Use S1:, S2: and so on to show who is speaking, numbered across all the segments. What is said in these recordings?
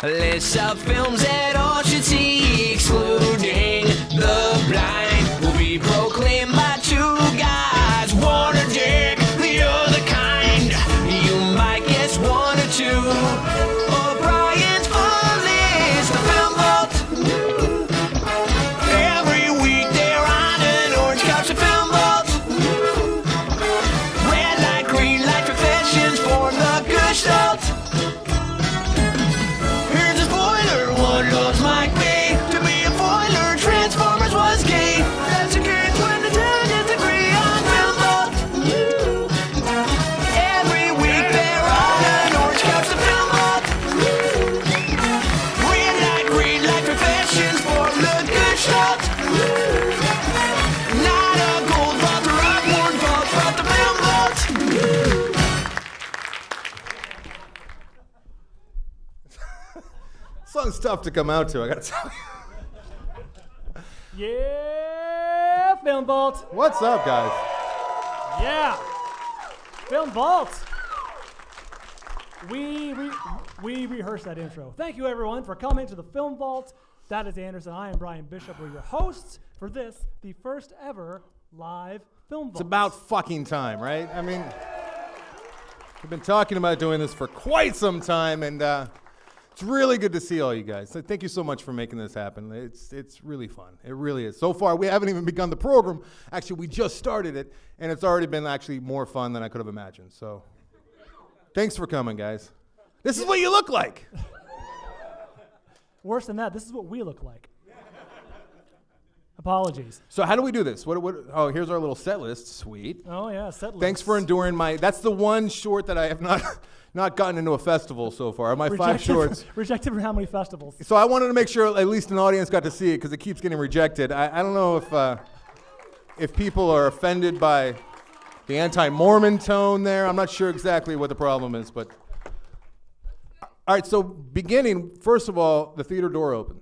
S1: List of films that all should see, excluding The Blind, will be proclaimed by two guys, one a dick, the other kind. You might guess one or two. O'Brien's fun list, the Film Vault. Every week they're on an orange couch, the Film Vault. Red light, green light, Flickfessions form the Gestalt.
S2: Song's tough to come out to, I gotta tell you.
S3: Yeah, Film Vault.
S2: What's up, guys?
S3: Yeah, Film Vault. We rehearsed that intro. Thank you, everyone, for coming to the Film Vault. That is Anderson. I am Bryan Bishop. We're your hosts for this, the first ever live Film Vault.
S2: It's about fucking time, right? I mean, we've been talking about doing this for quite some time, and it's really good to see all you guys. So thank you so much for making this happen. It's really fun. It really is. So far, we haven't even begun the program. Actually, we just started it, and it's already been actually more fun than I could have imagined. So thanks for coming, guys. This is what you look like.
S3: Worse than that, this is what we look like. Apologies.
S2: So how do we do this? Oh, here's our little set list. Sweet.
S3: Oh, yeah, set list.
S2: Thanks for enduring that's the one short that I have not gotten into a festival so far. My 5 shorts.
S3: Rejected from how many festivals?
S2: So I wanted to make sure at least an audience got to see it because it keeps getting rejected. I don't know if people are offended by the anti-Mormon tone there. I'm not sure exactly what the problem is, but all right. So beginning, first of all, the theater door opened.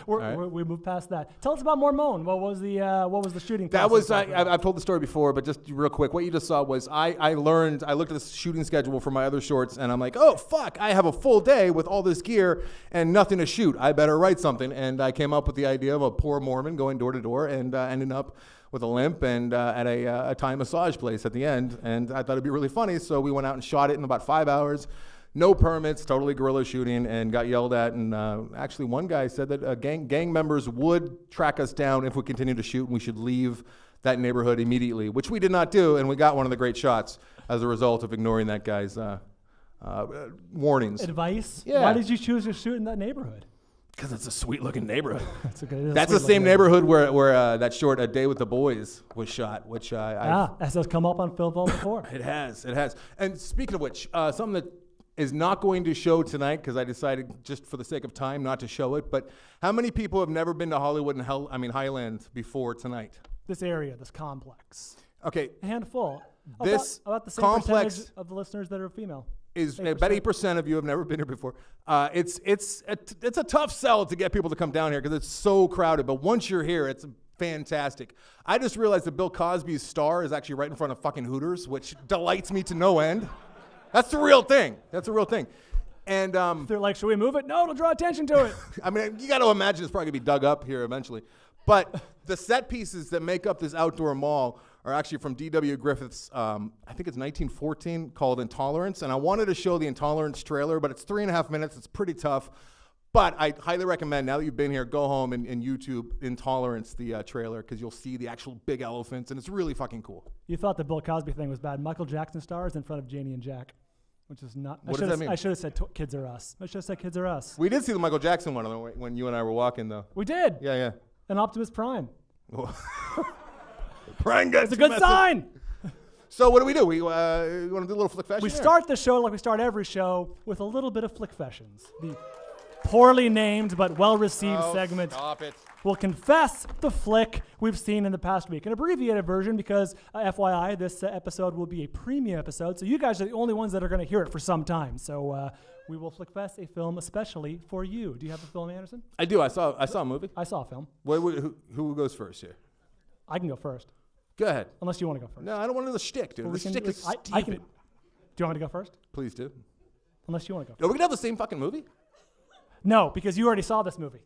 S3: We moved past that. Tell us about Mormon. What was the shooting?
S2: That was I've told the story before, but just real quick, what you just saw was I looked at the shooting schedule for my other shorts, and I'm like, oh fuck, I have a full day with all this gear and nothing to shoot. I better write something, and I came up with the idea of a poor Mormon going door to door and ending up with a limp and at a Thai massage place at the end, and I thought it'd be really funny, so we went out and shot it in about 5 hours. No permits, totally guerrilla shooting, and got yelled at. And actually, one guy said that gang members would track us down if we continued to shoot, and we should leave that neighborhood immediately, which we did not do, and we got one of the great shots as a result of ignoring that guy's warnings.
S3: Advice?
S2: Yeah.
S3: Why did you choose to shoot in that neighborhood?
S2: Because it's a sweet-looking neighborhood.
S3: That's
S2: the same neighborhood where that short "A Day with the Boys" was shot, which
S3: has come up on Film Vault before.
S2: It has. And speaking of which, something that is not going to show tonight because I decided just for the sake of time not to show it. But how many people have never been to Hollywood and Highland before tonight?
S3: This area, this complex.
S2: Okay,
S3: a handful.
S2: This
S3: about the same
S2: complex
S3: percentage of the listeners that are female.
S2: Is about 8% of you have never been here before. It's a tough sell to get people to come down here because it's so crowded. But once you're here, it's fantastic. I just realized that Bill Cosby's star is actually right in front of fucking Hooters, which delights me to no end. That's the real thing. And
S3: they're like, should we move it? No, it'll draw attention to it.
S2: I mean, you got to imagine it's probably going to be dug up here eventually. But the set pieces that make up this outdoor mall are actually from D.W. Griffith's, I think it's 1914, called Intolerance. And I wanted to show the Intolerance trailer, but it's 3.5 minutes. It's pretty tough. But I highly recommend, now that you've been here, go home and YouTube Intolerance, the trailer, because you'll see the actual big elephants, and it's really fucking cool.
S3: You thought the Bill Cosby thing was bad. Michael Jackson stars in front of Janie and Jack, which is not...
S2: What does that mean?
S3: I should have said Kids Are Us. I should have said Kids Are Us.
S2: We did see the Michael Jackson one when you and I were walking, though.
S3: We did.
S2: Yeah.
S3: And Optimus Prime.
S2: Prime gets
S3: it's a good sign.
S2: So what do? We want to do a little Flickfession?
S3: We start the show like we start every show with a little bit of Flickfessions. The poorly named but well-received segment.
S2: Stop it.
S3: We'll confess the flick we've seen in the past week. An abbreviated version because, FYI, this episode will be a premium episode, so you guys are the only ones that are going to hear it for some time. So we will flickfest a film especially for you. Do you have a film, Anderson?
S2: I do. I saw a movie.
S3: I saw a film.
S2: Who goes first here?
S3: I can go first.
S2: Go ahead.
S3: Unless you want to go first.
S2: No, I don't want to do the shtick, dude.
S3: Well,
S2: the shtick is stupid.
S3: Do you want me to go first?
S2: Please do.
S3: Unless you want to go first.
S2: Are we going to have the same fucking movie?
S3: No, because you already saw this movie.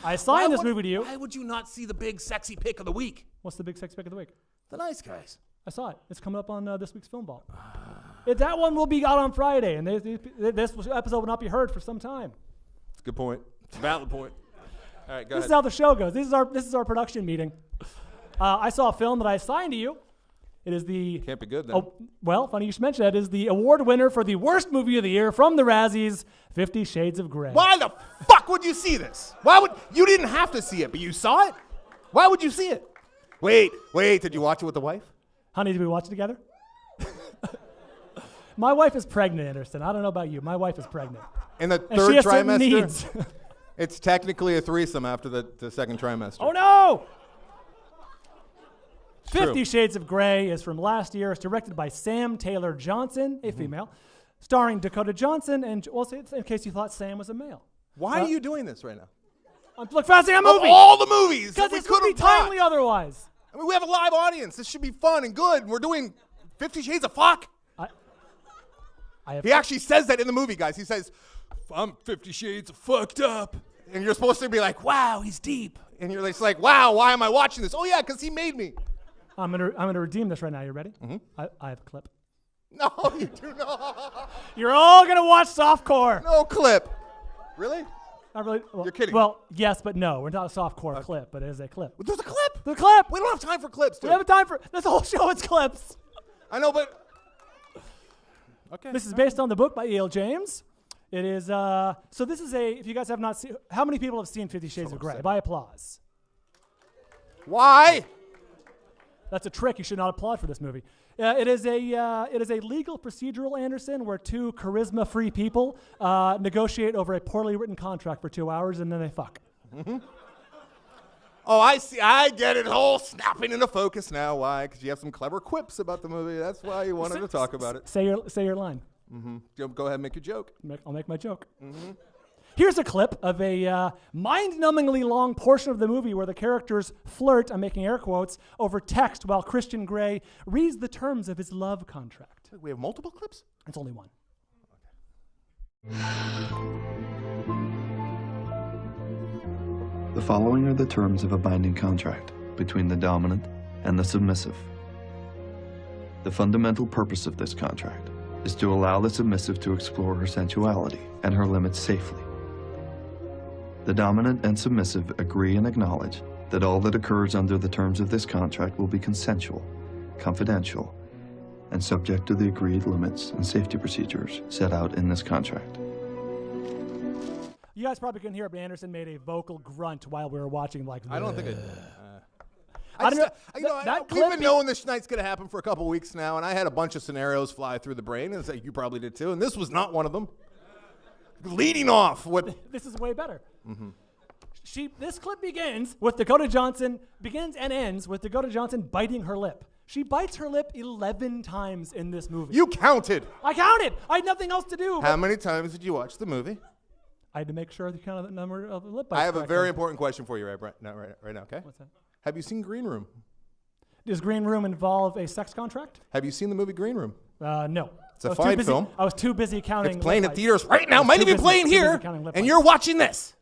S3: I assigned this movie to you.
S2: Why would you not see the big sexy pick of the week?
S3: What's the big sex pick of the week?
S2: The Nice Guys.
S3: I saw it. It's coming up on this week's Film Vault. That one will be out on Friday, and this episode will not be heard for some time.
S2: It's a good point. It's a valid point. All right, go
S3: This
S2: ahead.
S3: is how the show goes. This is our production meeting. I saw a film that I assigned to you. It is the...
S2: Can't be good then.
S3: Oh, well, funny you should mention that. It is the award winner for the worst movie of the year from the Razzies, 50 Shades of Grey.
S2: Why the fuck would you see this? You didn't have to see it, but you saw it? Why would you see it? Wait, did you watch it with the wife?
S3: Honey, did we watch it together? My wife is pregnant, Anderson. I don't know about you. My wife is pregnant.
S2: In the
S3: And she
S2: third
S3: has certain
S2: trimester?
S3: needs.
S2: It's technically a threesome after the second trimester.
S3: Oh, no!
S2: true.
S3: 50 Shades of Grey is from last year. It's directed by Sam Taylor Johnson, a female, starring Dakota Johnson, and also in case you thought Sam was a male.
S2: Why are you doing this right now?
S3: I'm flickfesting a movie!
S2: Of all the movies
S3: Because
S2: that we
S3: this would
S2: could
S3: be
S2: have
S3: timely otherwise.
S2: I mean, we have a live audience. This should be fun and good. We're doing 50 Shades of Fuck. He actually says that in the movie, guys. He says, I'm 50 Shades of fucked up. And you're supposed to be like, wow, he's deep. And you're just like, wow, why am I watching this? Oh, yeah, because he made me.
S3: I'm gonna redeem this right now. You ready? Mm-hmm. I have a clip.
S2: No, you do not.
S3: You're all gonna watch softcore.
S2: No clip. Really?
S3: Not really. Well,
S2: You're kidding.
S3: Well, yes, but no. We're not a softcore clip, but it is a clip.
S2: There's a clip.
S3: The clip.
S2: We don't have time for clips, dude.
S3: We have time for this whole show. It's clips.
S2: I know, but... Okay.
S3: This is based on the book by E.L. James. It is, so this is if you guys have not seen, how many people have seen 50 Shades of Grey? By applause.
S2: Why?
S3: That's a trick. You should not applaud for this movie. It is a legal procedural, Anderson, where two charisma-free people negotiate over a poorly written contract for 2 hours, and then they fuck.
S2: Mm-hmm. Oh, I see. I get it. All snapping into focus now. Why? Because you have some clever quips about the movie. That's why you wanted to talk about it.
S3: Say your line.
S2: Mm-hmm. Go ahead and make your joke.
S3: I'll make my joke.
S2: Mm-hmm.
S3: Here's a clip of a mind-numbingly long portion of the movie where the characters flirt, I'm making air quotes, over text while Christian Grey reads the terms of his love contract.
S2: We have multiple clips?
S3: It's only one.
S4: The following are the terms of a binding contract between the dominant and the submissive. The fundamental purpose of this contract is to allow the submissive to explore her sensuality and her limits safely. The dominant and submissive agree and acknowledge that all that occurs under the terms of this contract will be consensual, confidential, and subject to the agreed limits and safety procedures set out in this contract.
S3: You guys probably couldn't hear it, but Anderson made a vocal grunt while we were watching. Like,
S2: I don't think it.
S3: I don't know.
S2: We've been knowing this night's going to happen for a couple weeks now, and I had a bunch of scenarios fly through the brain, and it's like you probably did too, and this was not one of them. Leading off with...
S3: This is way better. Mm-hmm. This clip begins and ends with Dakota Johnson biting her lip. She bites her lip 11 times in this movie.
S2: You counted.
S3: I counted. I had nothing else to do.
S2: How many times did you watch the movie?
S3: I had to make sure you counted the number of the lip bites.
S2: I have a
S3: correctly.
S2: very important question for you right now, okay?
S3: What's that?
S2: Have you seen Green Room?
S3: Does Green Room involve a sex contract?
S2: Have you seen the movie Green Room?
S3: No.
S2: It's a fine film.
S3: I was too busy counting.
S2: It's playing
S3: lip
S2: in
S3: bites.
S2: theaters right now. Might even be playing here. And you're watching this.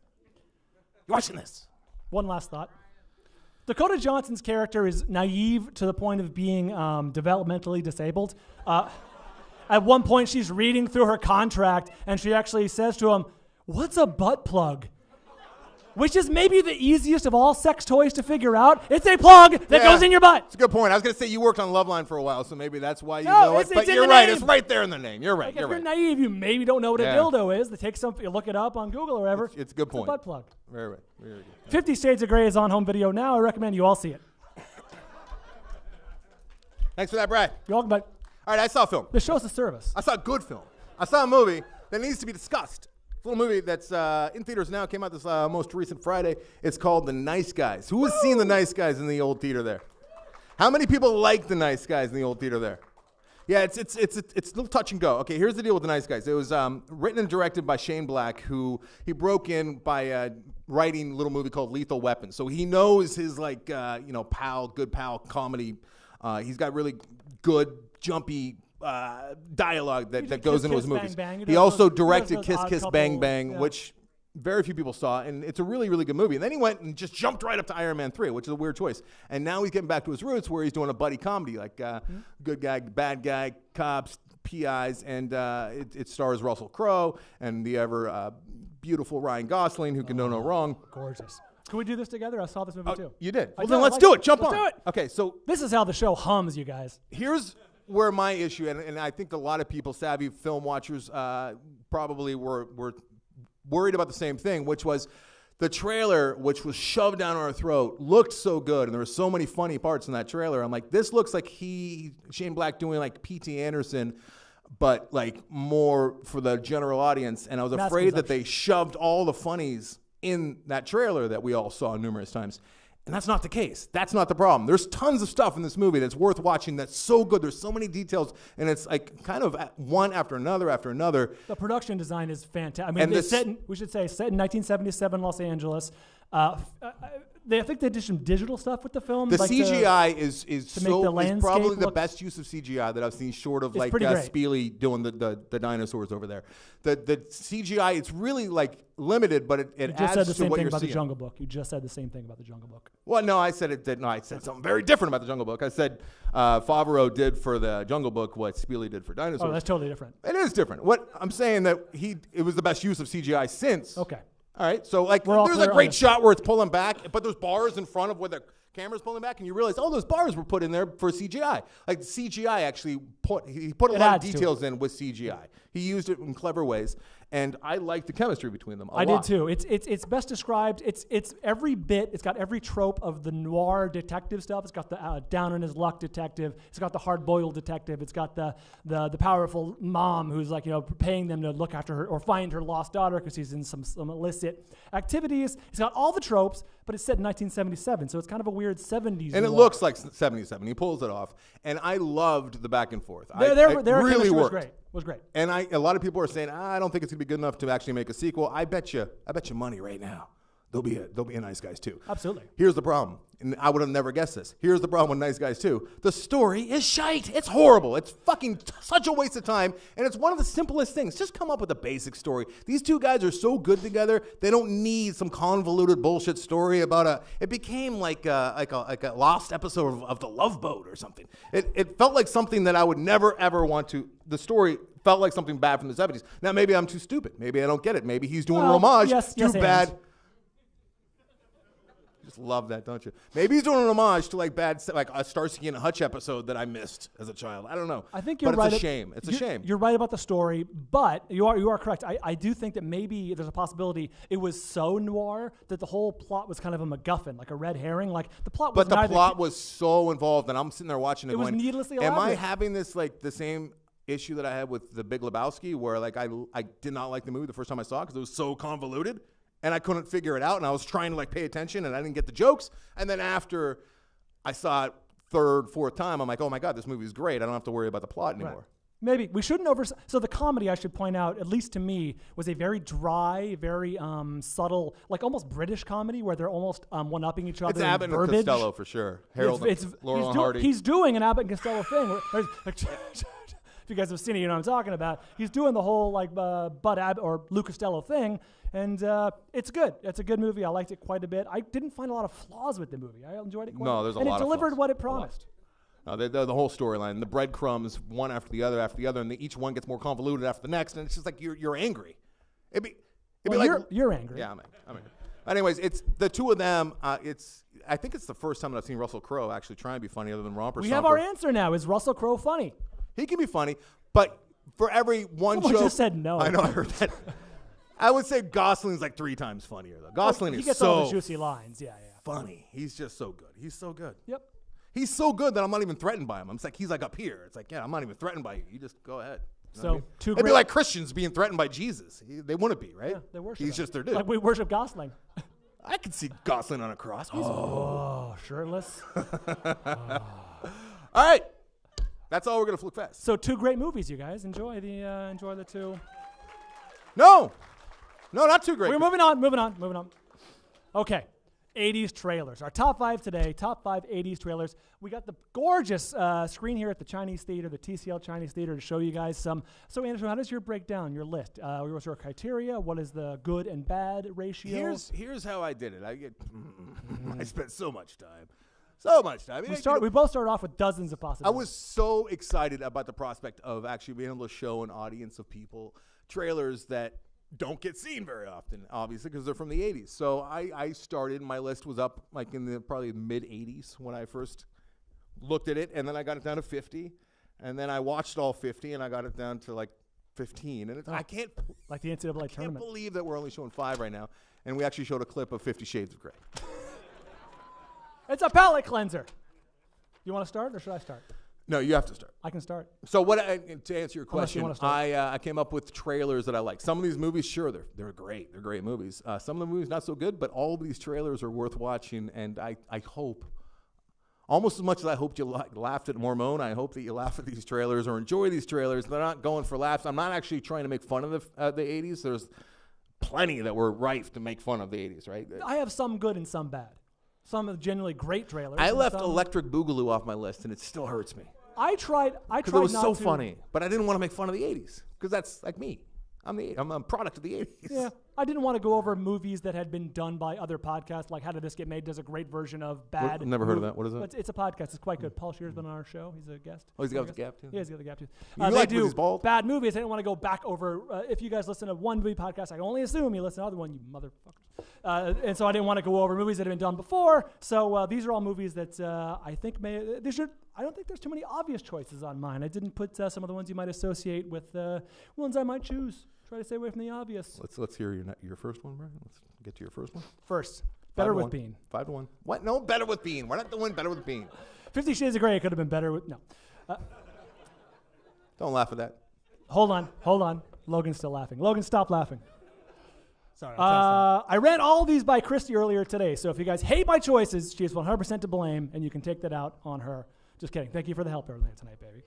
S2: You're watching this.
S3: One last thought. Dakota Johnson's character is naive to the point of being developmentally disabled. At one point, she's reading through her contract, and she actually says to him, "What's a butt plug?" Which is maybe the easiest of all sex toys to figure out. It's a plug that goes in your butt.
S2: It's a good point. I was going to say you worked on Loveline for a while, so maybe that's why you
S3: No,
S2: know it.
S3: it's
S2: But
S3: in
S2: you're
S3: the
S2: right.
S3: name.
S2: It's right there in the name. You're right.
S3: Like
S2: You're
S3: if you're
S2: right.
S3: naive, you maybe don't know what
S2: Yeah.
S3: a dildo is. Take something, look it up on Google or wherever.
S2: It's a good point.
S3: It's a butt plug.
S2: Very right. Very good.
S3: 50 Shades of Grey is on home video now. I recommend you all see it.
S2: Thanks for that, Brad.
S3: You're welcome, but
S2: All right, I saw a film.
S3: the show's a service.
S2: I saw a good film. I saw a movie that needs to be discussed. It's a little movie that's in theaters now. Came out this most recent Friday. It's called The Nice Guys. Who has seen The Nice Guys in the old theater there? How many people like The Nice Guys in the old theater there? Yeah, it's a little touch and go. Okay, here's the deal with The Nice Guys. It was written and directed by Shane Black, who he broke in by writing a little movie called Lethal Weapon. So he knows his good pal comedy. He's got really good, jumpy dialogue that goes into his movies.
S3: Bang, Bang.
S2: He also
S3: He does
S2: directed
S3: those
S2: Kiss
S3: Odd
S2: Kiss
S3: Couple,
S2: Bang Bang,
S3: yeah.
S2: which very few people saw, and it's a really, really good movie. And then he went and just jumped right up to Iron Man 3, which is a weird choice. And now he's getting back to his roots where he's doing a buddy comedy, like good guy, bad guy, cops, PIs, and it stars Russell Crowe and the ever beautiful Ryan Gosling, who can know no wrong.
S3: Gorgeous. Can we do this together? I saw this movie too.
S2: You did? Well,
S3: did.
S2: then let's
S3: I
S2: do
S3: like
S2: it. Jump
S3: Let's
S2: on.
S3: do it.
S2: Okay, so
S3: This is how the show hums, you guys.
S2: here's where my issue, and I think a lot of people, savvy film watchers, probably were worried about the same thing, which was the trailer, which was shoved down our throat, looked so good, and there were so many funny parts in that trailer. I'm like, this looks like Shane Black doing like P.T. Anderson, but like more for the general audience. And I was afraid that they shoved all the funnies in that trailer that we all saw numerous times. And that's not the case. That's not the problem. There's tons of stuff in this movie that's worth watching that's so good. There's so many details, and it's like kind of one after another after another.
S3: The production design is fantastic. I mean, it's set in 1977 Los Angeles. I think they did some digital stuff with the film.
S2: The
S3: like
S2: CGI is probably the
S3: look
S2: best use of CGI that I've seen, short of like
S3: pretty great.
S2: Spieley doing the dinosaurs over there. The CGI, it's really like limited, but it
S3: You just
S2: adds
S3: said the
S2: to
S3: same
S2: what
S3: thing
S2: you're
S3: about
S2: seeing.
S3: the Jungle Book. You just said the same thing about the Jungle Book.
S2: Well, no, I said it did. No, I said something very different about the Jungle Book. I said Favreau did for the Jungle Book what Spieley did for dinosaurs.
S3: Oh, that's totally different.
S2: It is different. What I'm saying that it was the best use of CGI since.
S3: Okay.
S2: All right, so like
S3: We're all
S2: there's
S3: clear
S2: a
S3: on
S2: great
S3: this.
S2: shot where it's pulling back, but there's bars in front of where the camera's pulling back, and you realize, oh, those bars were put in there for CGI. Like the CGI actually put a lot of details in with CGI. He used it in clever ways, and I like the chemistry between them a lot.
S3: I did too. It's best described. It's every bit. It's got every trope of the noir detective stuff. It's got the down on his luck detective. It's got the hard-boiled detective. It's got the powerful mom who's like paying them to look after her or find her lost daughter because she's in some illicit activities. It's got all the tropes, but it's set in 1977, so it's kind of a weird 70s.
S2: And it
S3: noir.
S2: looks like 77. He pulls it off, and I loved the back and forth.
S3: Their
S2: really
S3: chemistry
S2: worked.
S3: Was great.
S2: And a lot of people are saying, I don't think it's gonna be good enough to actually make a sequel. I bet you money right now. There'll be a Nice Guys 2.
S3: Absolutely.
S2: Here's the problem, and I would have never guessed this. Here's the problem with Nice Guys 2. The story is shite. It's horrible. It's fucking such a waste of time, and it's one of the simplest things. Just come up with a basic story. These two guys are so good together. They don't need some convoluted bullshit story about it became like a lost episode of The Love Boat or something. It felt like something that I would never ever want to. The story felt like something bad from the 70s. Now maybe I'm too stupid. Maybe I don't get it. Maybe he's doing an homage to bad.
S3: And.
S2: Just love that, don't you? Maybe he's doing an homage to like a Starsky and Hutch episode that I missed as a child. I don't know.
S3: I think you're
S2: but
S3: right.
S2: It's a shame. It's a shame.
S3: You're right about the story, but you are correct. I do think that maybe there's a possibility it was so noir that the whole plot was kind of a MacGuffin, like a red herring. Like the plot was.
S2: But the plot was so involved, and I'm sitting there watching it.
S3: It was
S2: going,
S3: needlessly
S2: am I
S3: elaborate.
S2: having this like the same issue that I had with The Big Lebowski, where like I did not like the movie the first time I saw it because it was so convoluted? And I couldn't figure it out, and I was trying to like pay attention, and I didn't get the jokes. And then after I saw it third, fourth time, I'm like, oh my God, this movie is great. I don't have to worry about the plot anymore.
S3: Right. Maybe we shouldn't So the comedy, I should point out, at least to me, was a very dry, very subtle, like almost British comedy where they're almost one-upping each other.
S2: It's Abbott and Costello for sure. Harold, Laurel and Hardy.
S3: He's doing an Abbott and Costello thing. If you guys have seen it, you know what I'm talking about. He's doing the whole like Bud Abbott or Lou Costello thing, and it's good. It's a good movie. I liked it quite a bit. I didn't find a lot of flaws with the movie. I enjoyed it quite a bit.
S2: No, there's a
S3: and
S2: lot
S3: it
S2: of
S3: delivered
S2: flaws.
S3: what it promised.
S2: No, the whole storyline, the breadcrumbs, one after the other, and each one gets more convoluted after the next, and it's just like you're angry. It'd be like
S3: you're angry.
S2: Yeah, I'm angry. Anyways, it's the two of them. I think it's the first time that I've seen Russell Crowe actually try and be funny other than Romper.
S3: We have our answer now. Is Russell Crowe funny?
S2: He can be funny, but for every one
S3: Someone
S2: joke,
S3: just said no.
S2: I know, I heard that. I would say Gosling's like 3 times funnier though. Gosling
S3: He
S2: is
S3: gets
S2: so
S3: all the juicy lines. Yeah.
S2: funny. He's just so good. He's so good.
S3: Yep.
S2: He's so good that I'm not even threatened by him. I'm like, he's like up here. It's like, yeah, I'm not even threatened by you. You just go ahead. You know what I mean? It'd be like Christians being threatened by Jesus. They wouldn't be, right?
S3: Yeah, they worship
S2: He's
S3: him.
S2: just their dude.
S3: Like we worship Gosling.
S2: I could see Gosling on a cross.
S3: Oh, shirtless.
S2: All right. That's all we're going to flick fast.
S3: So 2 great movies, you guys. Enjoy the 2.
S2: No, not too great.
S3: We're moving on. Okay. 80s trailers. Our top 5 today, top 5 80s trailers. We got the gorgeous screen here at the Chinese Theater, the TCL Chinese Theater, to show you guys some. So, Anderson, how does your breakdown, your list? What's your criteria? What is the good and bad ratio?
S2: Here's how I did it. I spent so much time. So much time.
S3: We both started off with dozens of possibilities.
S2: I was so excited about the prospect of actually being able to show an audience of people trailers that don't get seen very often, obviously, because they're from the 80s. So I started, my list was up like in the probably mid-80s when I first looked at it, and then I got it down to 50, and then I watched all 50, and I got it down to like 15. And I can't,
S3: like the NCAA
S2: can't
S3: tournament.
S2: believe that we're only showing 5 right now, and we actually showed a clip of 50 Shades of Grey.
S3: It's a palate cleanser. You want to start, or should I start?
S2: No, you have to start.
S3: I can start.
S2: So to answer your
S3: Unless you
S2: question,
S3: wanna start.
S2: I came up with trailers that I like. Some of these movies, sure, they're great. They're great movies. Some of the movies, not so good, but all of these trailers are worth watching, and I hope, almost as much as I hoped you laughed at Mormon, I hope that you laugh at these trailers or enjoy these trailers. They're not going for laughs. I'm not actually trying to make fun of the 80s. There's plenty that were rife to make fun of the 80s, right?
S3: I have some good and some bad. Some of genuinely great trailers.
S2: I
S3: and
S2: left
S3: some-
S2: Electric Boogaloo off my list, and it still hurts me.
S3: I tried
S2: Because it was
S3: not
S2: so
S3: to.
S2: funny, but I didn't want to make fun of the 80s because that's like me. I'm a product of the 80s.
S3: Yeah, I didn't want to go over movies that had been done by other podcasts. Like How Did This Get Made does a great version of bad.
S2: I've never heard of that. What is that?
S3: It's a podcast. It's quite good. Paul Shear's been on our show. He's a guest.
S2: Oh, he's the guy with the gap, too?
S3: Yeah, he's got the gap too.
S2: You
S3: They
S2: like
S3: do
S2: movies bald?
S3: bad movies. I didn't want to go back over. If you guys listen to one movie podcast, I can only assume you listen to the other one, you motherfuckers. And so I didn't want to go over movies that have been done before. So these are all movies that I think I don't think there's too many obvious choices on mine. I didn't put some of the ones you might associate with ones I might choose. Try to stay away from the obvious.
S2: Let's hear your first one, Bryan. Let's get to your first one.
S3: First, Better with
S2: 5-1.
S3: Bean.
S2: 5-1. What? No, Better with Bean. We're not doing Better with Bean.
S3: 50 Shades of Grey could have been better with no.
S2: Don't laugh at that.
S3: Hold on. Logan's still laughing. Logan, stop laughing. Sorry. I ran all these by Christy earlier today, so if you guys hate my choices, she is 100% to blame, and you can take that out on her. Just kidding. Thank you for the help earlier tonight, baby.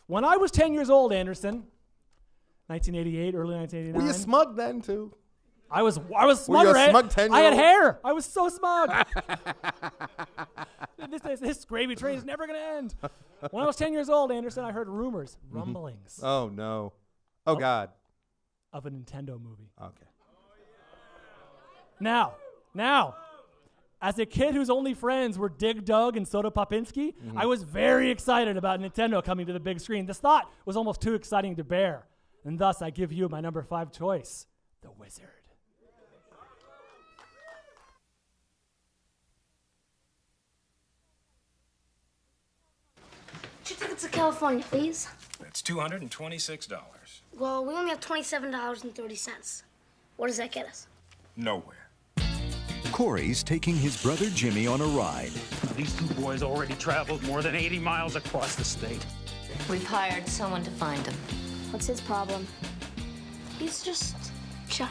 S3: When I was 10 years old, Anderson, 1988, early 1989.
S2: Were you smug then, too?
S3: I was smug,
S2: Were you a
S3: right?
S2: smug 10-year-old?
S3: I had hair. I was so smug. this gravy train is never going to end. When I was 10 years old, Anderson, I heard rumors, rumblings
S2: Oh, no. Oh, God.
S3: of a Nintendo movie.
S2: Okay.
S3: Now, as a kid whose only friends were Dig Dug and Soda Popinski, I was very excited about Nintendo coming to the big screen. This thought was almost too exciting to bear, and thus I give you my number 5 choice, The Wizard.
S5: Two tickets to California, please.
S6: That's $226.
S5: Well, we only have $27.30. What does that get us?
S6: Nowhere.
S7: Corey's taking his brother Jimmy on a ride.
S8: These two boys already traveled more than 80 miles across the state.
S9: We've hired someone to find him.
S5: What's his problem? He's just shy.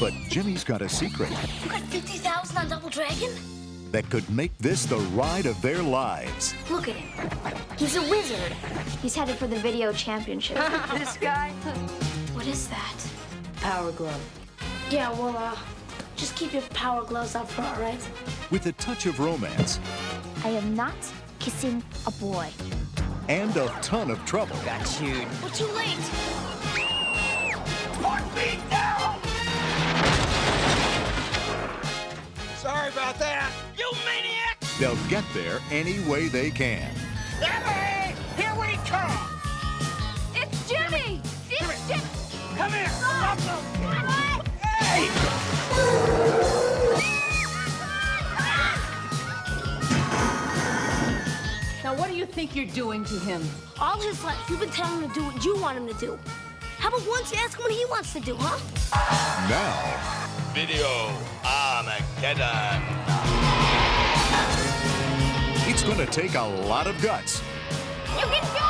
S7: But Jimmy's got a secret
S5: You got 50,000 on Double Dragon?
S7: that could make this the ride of their lives.
S5: Look at him. He's a wizard. He's headed for the video championship.
S9: This guy?
S5: What is that?
S9: Power glove.
S5: Yeah, well, just keep your power gloves up front, all right?
S7: With a touch of romance
S5: I am not kissing a boy.
S7: and a ton of trouble.
S9: Got you.
S5: We're too late.
S6: Sorry about that.
S8: You maniac!
S7: They'll get there any way they can.
S8: Emily! Here we come!
S5: It's Jimmy! It's Jimmy!
S8: Come here! Stop them!
S5: Hey!
S9: Now, what do you think you're doing to him?
S5: All his life, you've been telling him to do what you want him to do. How about once you ask him what he wants to do, huh?
S7: Now,
S10: Video Armageddon.
S7: it's going to take a lot of guts,
S5: You can do it!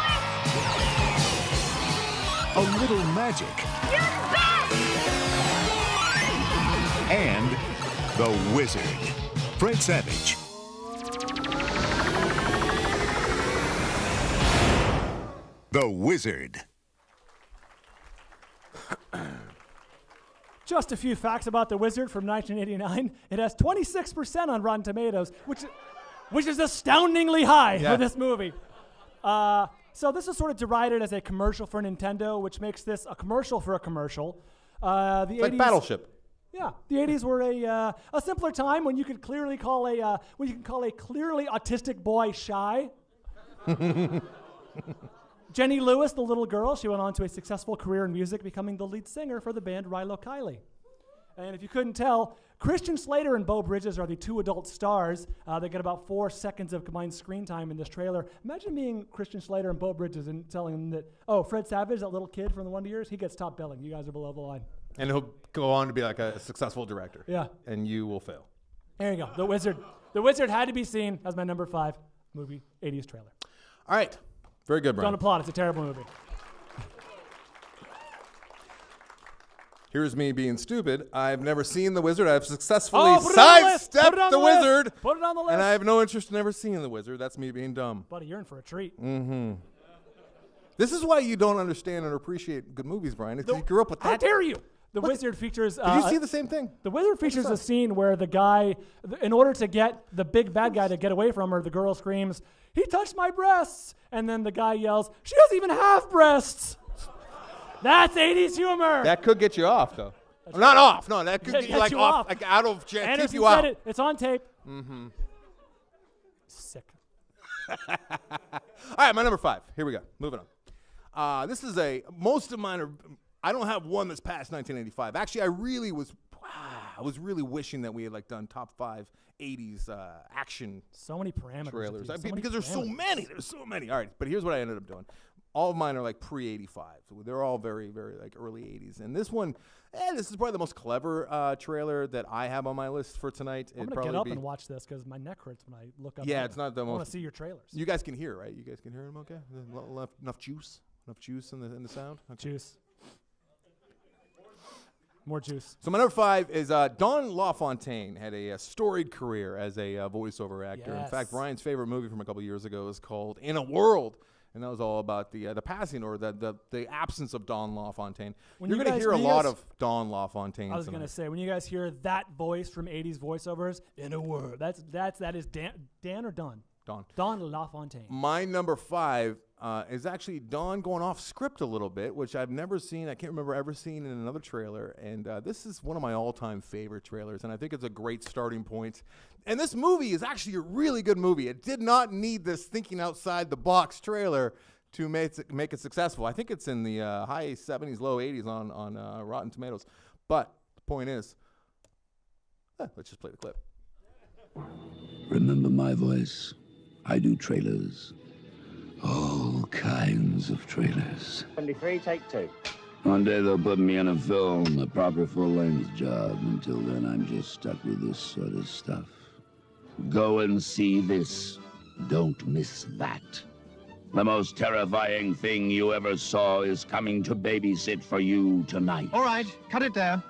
S7: a little magic,
S5: You're the best!
S7: and the wizard, Fred Savage. The Wizard.
S3: Just a few facts about The Wizard from 1989. It has 26% on Rotten Tomatoes, which is astoundingly high for this movie. So this is sort of derided as a commercial for Nintendo, which makes this a commercial for a commercial. The 80s,
S2: like Battleship.
S3: Yeah, the 80s were a simpler time when you could clearly call a clearly autistic boy shy. Jenny Lewis, the little girl, she went on to a successful career in music, becoming the lead singer for the band Rilo Kiley. And if you couldn't tell, Christian Slater and Beau Bridges are the two adult stars. They get about 4 seconds of combined screen time in this trailer. Imagine being Christian Slater and Beau Bridges and telling them that, oh, Fred Savage, that little kid from the Wonder Years, he gets top billing. You guys are below the line.
S2: And he'll go on to be like a successful director.
S3: Yeah.
S2: And you will fail.
S3: There you go. The Wizard. The Wizard had to be seen as my number 5 movie 80s trailer.
S2: All right. Very good, Bryan.
S3: Don't applaud. It's a terrible movie.
S2: Here's me being stupid. I've never seen The Wizard. I've successfully
S3: put it on the list.
S2: sidestepped
S3: Put it on
S2: The
S3: the list.
S2: Wizard.
S3: Put it on the list.
S2: And I have no interest in ever seeing The Wizard. That's me being dumb.
S3: Buddy, you're in for a treat.
S2: Mm-hmm. This is why you don't understand or appreciate good movies, Bryan. It's you grew up with that.
S3: How dare you? The Wizard features...
S2: Did you see the same thing?
S3: The Wizard features a scene where the guy, in order to get the big bad guy to get away from her, the girl screams, "He touched my breasts!" And then the guy yells, "She doesn't even have breasts!" That's 80s humor.
S2: That could get you off, though. Not off. No, that could get you, like,
S3: you
S2: off. Like, out of... keep
S3: Anderson
S2: you out.
S3: said it. It's on tape.
S2: Mm-hmm.
S3: Sick.
S2: All right, my number 5. Here we go. Moving on. This is most of mine are... I don't have one that's past 1985. Actually, I was really wishing that we had done top 5 80s action.
S3: So many parameters.
S2: Trailers.
S3: Because
S2: there's so many. There's so many. All right, but here's what I ended up doing. All of mine are pre-85. So they're all very, very early 80s. And this one, this is probably the most clever trailer that I have on my list for tonight.
S3: I'm going to get up and watch this because my neck hurts when I look up.
S2: Yeah, it's not the most.
S3: I want to see your trailers.
S2: You guys can hear, right? You guys can hear them okay? Enough juice? Enough juice in the sound? Okay.
S3: Juice. More juice.
S2: So my number 5 is Don LaFontaine had a storied career as a voiceover actor.
S3: Yes.
S2: In fact, Bryan's favorite movie from a couple years ago is called In a World, and that was all about the passing or the absence of Don LaFontaine. You're going to hear a lot of Don LaFontaine.
S3: I was going to say, when you guys hear that voice from 80s voiceovers, In a World, that is Dan or Don? Don LaFontaine.
S2: My number 5 is actually Don going off script a little bit, which I've never seen. I can't remember ever seeing in another trailer. And this is one of my all-time favorite trailers, and I think it's a great starting point. And this movie is actually a really good movie. It did not need this thinking outside the box trailer to make it successful. I think it's in the high 70s, low 80s on Rotten Tomatoes. But the point is, let's just play the clip.
S11: Remember my voice? I do trailers. All kinds of trailers.
S12: 23, take 2.
S11: One day they'll put me in a film, a proper full-length job. Until then, I'm just stuck with this sort of stuff. Go and see this. Don't miss that. The most terrifying thing you ever saw is coming to babysit for you tonight.
S13: All right, cut it there.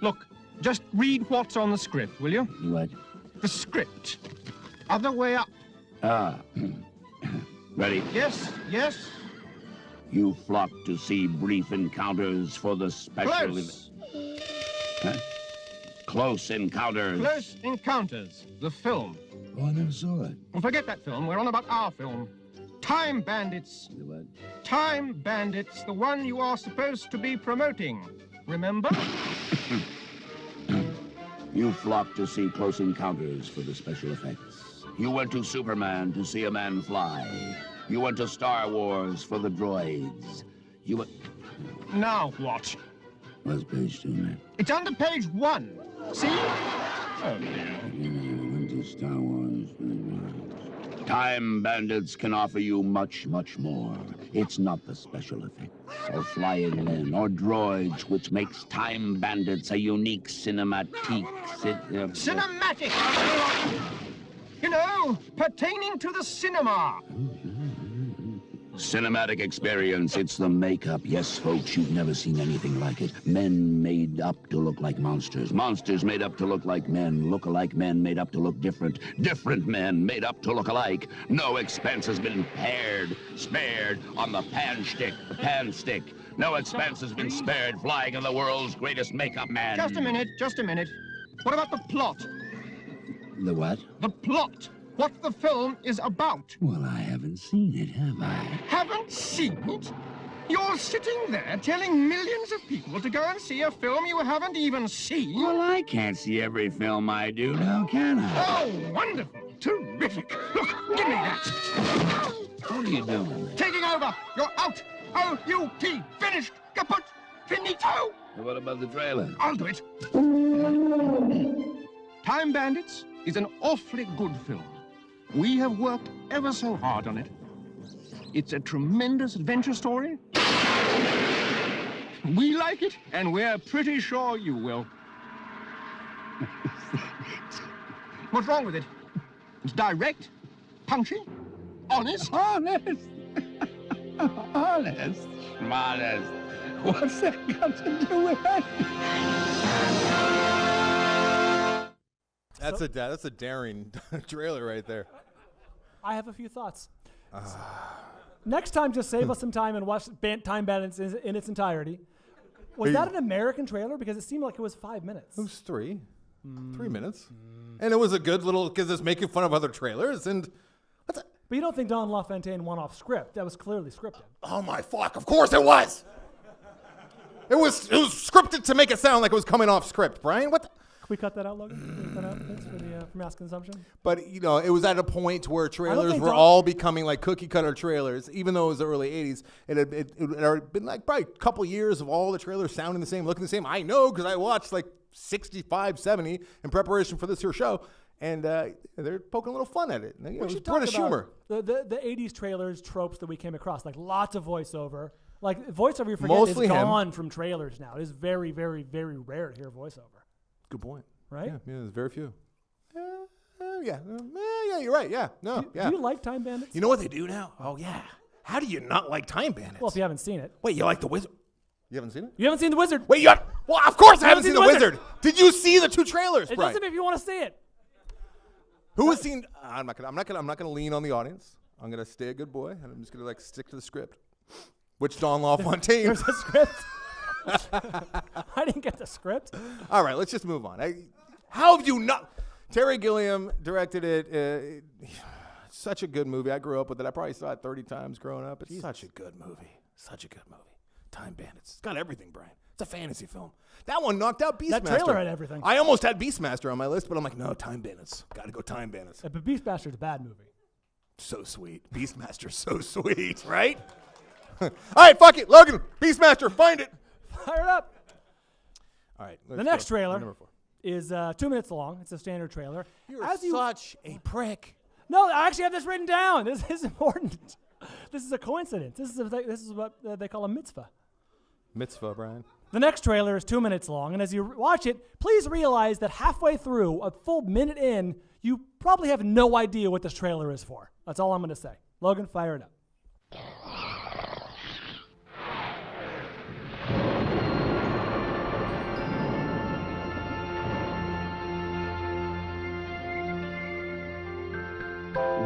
S13: Look, just read what's on the script, will you?
S11: What?
S13: The script. Other way up.
S11: Ah. Ready?
S13: Yes, yes.
S11: You flock to see brief encounters for the special...
S13: Close.
S11: Huh? Close Encounters.
S13: Close Encounters, the film.
S11: Oh, I never saw it.
S13: Well, forget that film. We're on about our film. Time Bandits.
S11: What?
S13: Time Bandits, the one you are supposed to be promoting. Remember?
S11: You flock to see Close Encounters for the special effects. You went to Superman to see a man fly. You went to Star Wars for the droids. You went...
S13: Now what?
S11: What's page 2, man?
S13: It's under page 1. See? Oh, dear.
S11: You went to Star Wars for the droids. Time Bandits can offer you much, much more. It's not the special effects, or flying men, or droids, which makes Time Bandits a unique cinematic...
S13: Cinematic! You know, pertaining to the cinema.
S11: Cinematic experience, it's the makeup. Yes, folks, you've never seen anything like it. Men made up to look like monsters. Monsters made up to look like men. Look-alike men made up to look different. Different men made up to look alike. No expense has been spared on the pan stick. No expense has been spared flying in the world's greatest makeup man.
S13: Just a minute, just a minute. What about the plot?
S11: The what?
S13: The plot. What the film is about.
S11: Well, I haven't seen it, have I?
S13: Haven't seen it? You're sitting there telling millions of people to go and see a film you haven't even seen?
S11: Well, I can't see every film I do now, can I?
S13: Oh, wonderful. Terrific. Look, give me that.
S11: What are you doing?
S13: Taking over. You're out. O-U-T. Finished. Kaput. Finito.
S11: What about the trailer?
S13: I'll do it. Time Bandits is an awfully good film. We have worked ever so hard on it. It's a tremendous adventure story. We like it, and we're pretty sure you will. What's wrong with it? It's direct, punchy, honest.
S11: Honest? Honest? Modest. What's that got to do with it?
S2: That's a daring trailer right there.
S3: I have a few thoughts. Next time, just save us some time and watch Time Bandits in its entirety. Was that an American trailer? Because it seemed like it was 5 minutes.
S2: It was 3 minutes. And it was a good little, because it's making fun of other trailers. And
S3: But you don't think Don LaFontaine went off script? That was clearly scripted.
S2: Oh my fuck, of course it was! It was scripted to make it sound like it was coming off script, Brian. What the?
S3: Can we cut that out, Logan? Can we cut out this for mass consumption?
S2: But, you know, it was at a point where trailers were all becoming like cookie cutter trailers, even though it was the early 80s. It had been like probably a couple years of all the trailers sounding the same, looking the same. I know because I watched like 65, 70 in preparation for this here show. And they're poking a little fun at it. It was British humor.
S3: The 80s trailers tropes that we came across, like lots of voiceover. Like voiceover, you forget,
S2: Mostly
S3: is gone from trailers now. It is very, very, very rare to hear voiceover.
S2: Good point.
S3: Right?
S2: Yeah, there's very few. Yeah, you're right. Yeah, no,
S3: Do you like Time Bandits?
S2: You know what they do now? Oh, yeah. How do you not like Time Bandits?
S3: Well, if you haven't seen it.
S2: Wait, you like The Wizard? You haven't seen it?
S3: You haven't seen The Wizard?
S2: Wait, well, of course I haven't seen The Wizard. Did you see the 2 trailers,
S3: It
S2: Brian?
S3: doesn't if you want to see it.
S2: Who has seen? I'm not gonna lean on the audience. I'm gonna stay a good boy, and I'm just gonna like stick to the script. Which Don LaFontaine?
S3: There's a script. I didn't get the script.
S2: All right, let's just move on. How have you not? Terry Gilliam directed it. Such a good movie. I grew up with it. I probably saw it 30 times growing up. It's such a good movie. Such a good movie. Time Bandits. It's got everything, Brian. It's a fantasy film. That one knocked out Beastmaster.
S3: That trailer had everything.
S2: I almost had Beastmaster on my list, but I'm like, no, Time Bandits. Got to go Time Bandits.
S3: But Beastmaster's a bad movie.
S2: So sweet. Beastmaster's so sweet, right? All right, fuck it. Logan, Beastmaster, find it.
S3: Fire it up.
S2: All right.
S3: The next trailer is 2 minutes long. It's a standard trailer.
S2: You're such a prick.
S3: No, I actually have this written down. This is important. This is a coincidence. This is what they call a mitzvah.
S2: Mitzvah, Brian.
S3: The next trailer is 2 minutes long, and as you watch it, please realize that halfway through, a full minute in, you probably have no idea what this trailer is for. That's all I'm going to say. Logan, fire it up.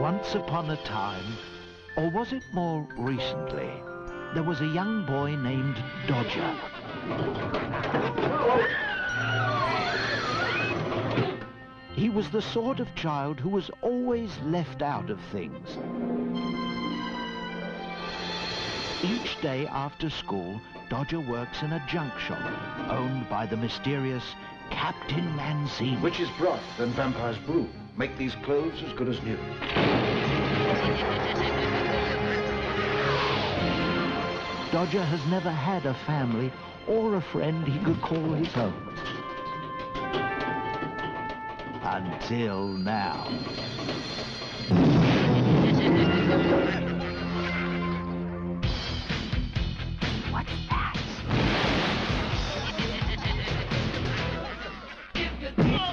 S12: Once upon a time, or was it more recently, there was a young boy named Dodger. He was the sort of child who was always left out of things. Each day after school, Dodger works in a junk shop owned by the mysterious Captain Mancini.
S14: Witch's broth and vampire's brew make these clothes as good as new.
S12: Dodger has never had a family or a friend he could call his own. Until now. What's that?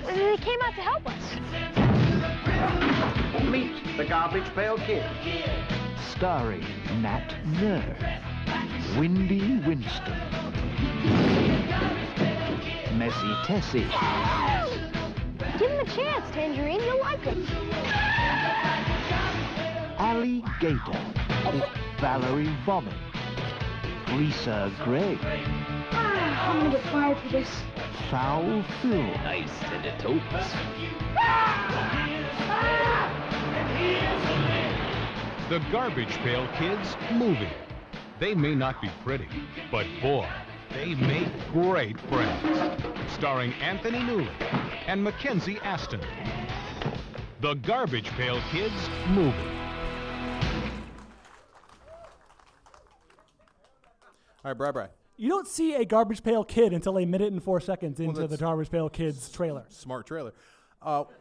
S5: They came out to help us.
S14: Meet the Garbage Pail Kid.
S12: Starring Nat Nurse, Windy Winston, Messy Tessie.
S5: Give him a chance, Tangerine. You'll like him.
S12: Alligator, Valerie Vomit, Greaser Greg.
S5: I'm gonna get fired for this.
S12: Foul Phil.
S10: Nice to the totes.
S15: The Garbage Pail Kids movie. They may not be pretty, but boy, they make great friends. Starring Anthony Newley and Mackenzie Aston. The Garbage Pail Kids movie.
S2: All right, Bri.
S3: You don't see a Garbage Pail Kid until a minute and 4 seconds into the Garbage Pail Kids trailer.
S2: Smart trailer.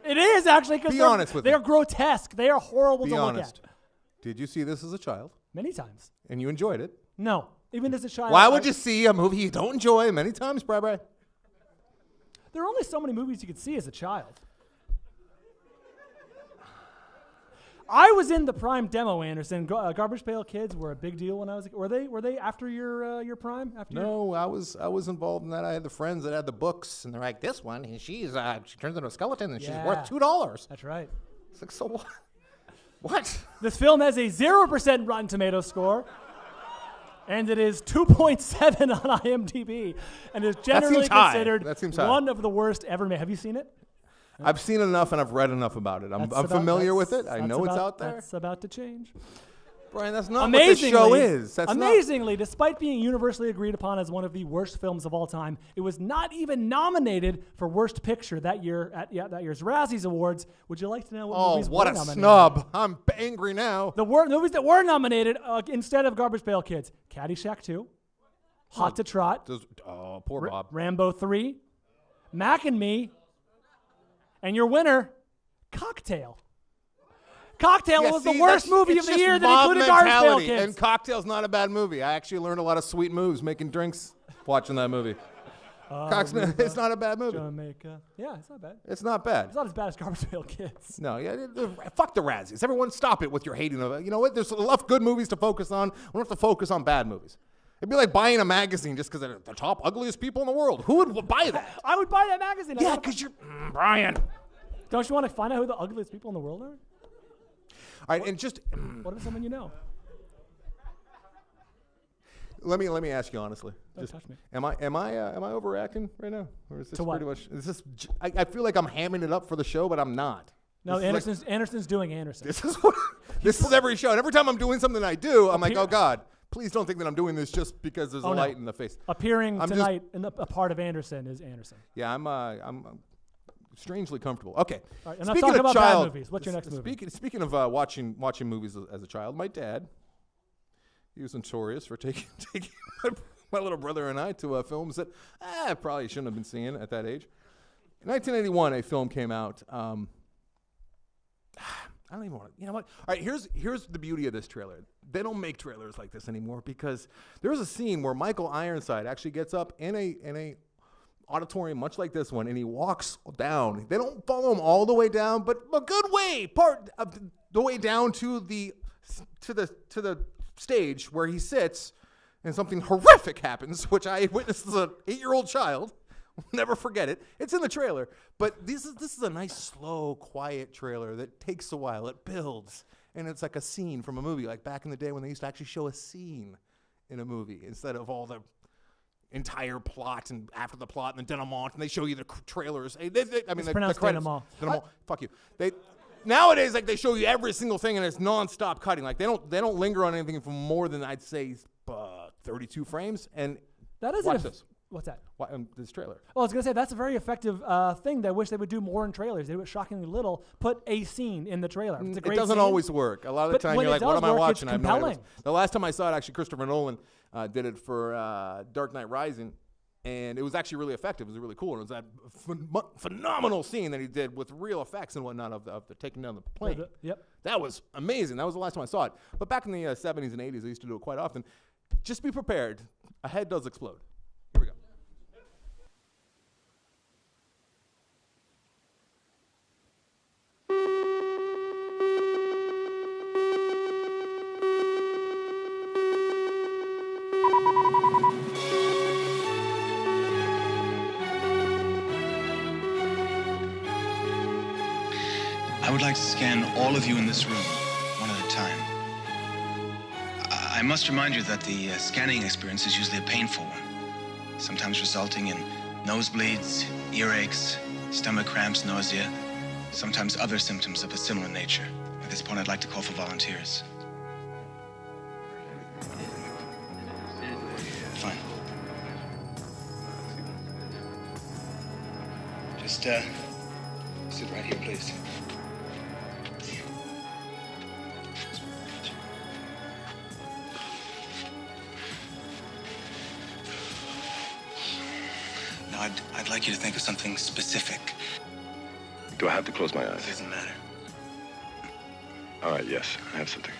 S3: It is actually, because they're grotesque. They are horrible to look at.
S2: Did you see this as a child?
S3: Many times.
S2: And you enjoyed it?
S3: No, even as a child.
S2: Why would you see a movie you don't enjoy many times, Bri?
S3: There are only so many movies you could see as a child. I was in the prime demo, Anderson. Garbage Pail Kids were a big deal when I was. Were they after your prime?
S2: No, I was involved in that. I had the friends that had the books, and they're like, "This one, she turns into a skeleton, and she's worth $2."
S3: That's right.
S2: It's like, so what? What?
S3: This film has a 0% Rotten Tomatoes score, and it is 2.7 on IMDb, and is generally considered one of the worst ever made. Have you seen it?
S2: I've seen enough and I've read enough about it. I'm familiar with it. I know it's out there.
S3: That's about to change.
S2: Brian, that's not what the show is.
S3: Amazingly, despite being universally agreed upon as one of the worst films of all time, it was not even nominated for Worst Picture that year at that year's Razzies Awards. Would you like to know what movies were nominated?
S2: Oh, what a snub. I'm angry now.
S3: The movies that were nominated instead of Garbage Pail Kids: Caddyshack 2, Hot to Trot,
S2: poor Bob,
S3: Rambo 3, Mac and Me, and your winner, Cocktail. Cocktail was the worst movie of the year that included Garbage Pail Kids.
S2: And Cocktail's not a bad movie. I actually learned a lot of sweet moves making drinks watching that movie. It's not a bad movie.
S3: Jamaica. Yeah, it's not bad.
S2: It's not bad.
S3: It's not as bad as Garbage Pail Kids.
S2: No, fuck the Razzies. Everyone stop it with your hating of it. You know what? There's enough good movies to focus on. We don't have to focus on bad movies. It'd be like buying a magazine just because they're the top ugliest people in the world. Who would buy that?
S3: I would buy that magazine.
S2: Yeah, because you're... Brian.
S3: Don't you want to find out who the ugliest people in the world are?
S2: All right, and just...
S3: What if someone you know?
S2: Let me ask you honestly.
S3: Don't touch me.
S2: Am I overreacting right now, or is this
S3: to what?
S2: pretty much? Is this? I feel like I'm hamming it up for the show, but I'm not.
S3: No, Anderson's doing Anderson.
S2: This is every show, and every time I'm doing something I do, I'm like, oh God, please don't think that I'm doing this just because there's a light in the face.
S3: Appearing tonight in a part of Anderson is Anderson.
S2: Yeah, I'm strangely comfortable. Okay.
S3: All right, and let's talk about bad movies. What's your next movie?
S2: Speaking of watching movies as a child, my dad, he was notorious for taking my little brother and I to films that I probably shouldn't have been seeing at that age. In 1981, a film came out. I don't even want to. You know what? All right, here's the beauty of this trailer. They don't make trailers like this anymore because there's a scene where Michael Ironside actually gets up in a auditorium much like this one, and he walks down. They don't follow him all the way down, but a good way, part of the way down to the stage where he sits, and something horrific happens, which I witnessed as an 8-year-old child. Never forget it. It's in the trailer, but this is a nice, slow, quiet trailer that takes a while. It builds, and it's like a scene from a movie, like back in the day when they used to actually show a scene in a movie instead of all the entire plot and after the plot and the denouement, and they show you the trailers.
S3: It's pronounced denouement.
S2: Fuck you. Nowadays, like, they show you every single thing, and it's nonstop cutting. Like, they don't linger on anything for more than, I'd say, 32 frames. And
S3: that is
S2: watch this.
S3: What's that?
S2: This trailer.
S3: Well, I was gonna say that's a very effective thing that I wish they would do more in trailers. They do it shockingly little. Put a scene in the trailer. It's a great
S2: It doesn't
S3: scene.
S2: always work. A lot of the time, you're like, "What am I watching?" I have no idea. The last time I saw it, actually, Christopher Nolan did it for Dark Knight Rising. And it was actually really effective. It was really cool. And it was that phenomenal scene that he did with real effects and whatnot of the taking down the plane.
S3: Yep.
S2: That was amazing. That was the last time I saw it. But back in the 70s and 80s, they used to do it quite often. Just be prepared. A head does explode. Here we go.
S16: I would like to scan all of you in this room, one at a time. I must remind you that the scanning experience is usually a painful one, sometimes resulting in nosebleeds, earaches, stomach cramps, nausea, sometimes other symptoms of a similar nature. At this point, I'd like to call for volunteers. Fine. Just, sit right here, please. Now, I'd like you to think of something specific.
S17: Do I have to close my eyes?
S16: It doesn't matter.
S17: All right, yes, I have something.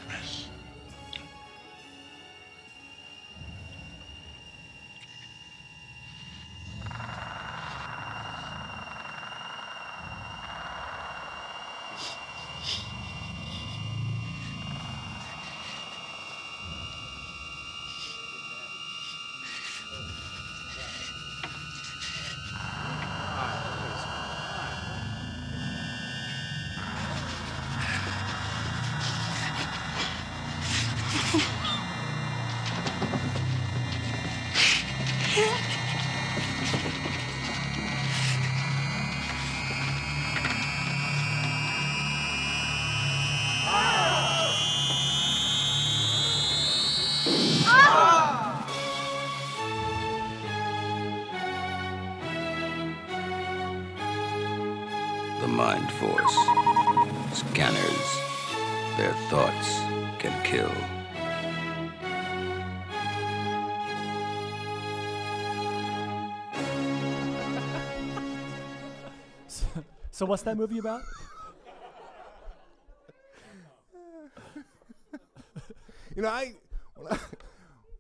S11: The Mind Force. Scanners. Their thoughts can kill.
S3: So what's that movie about?
S2: You know,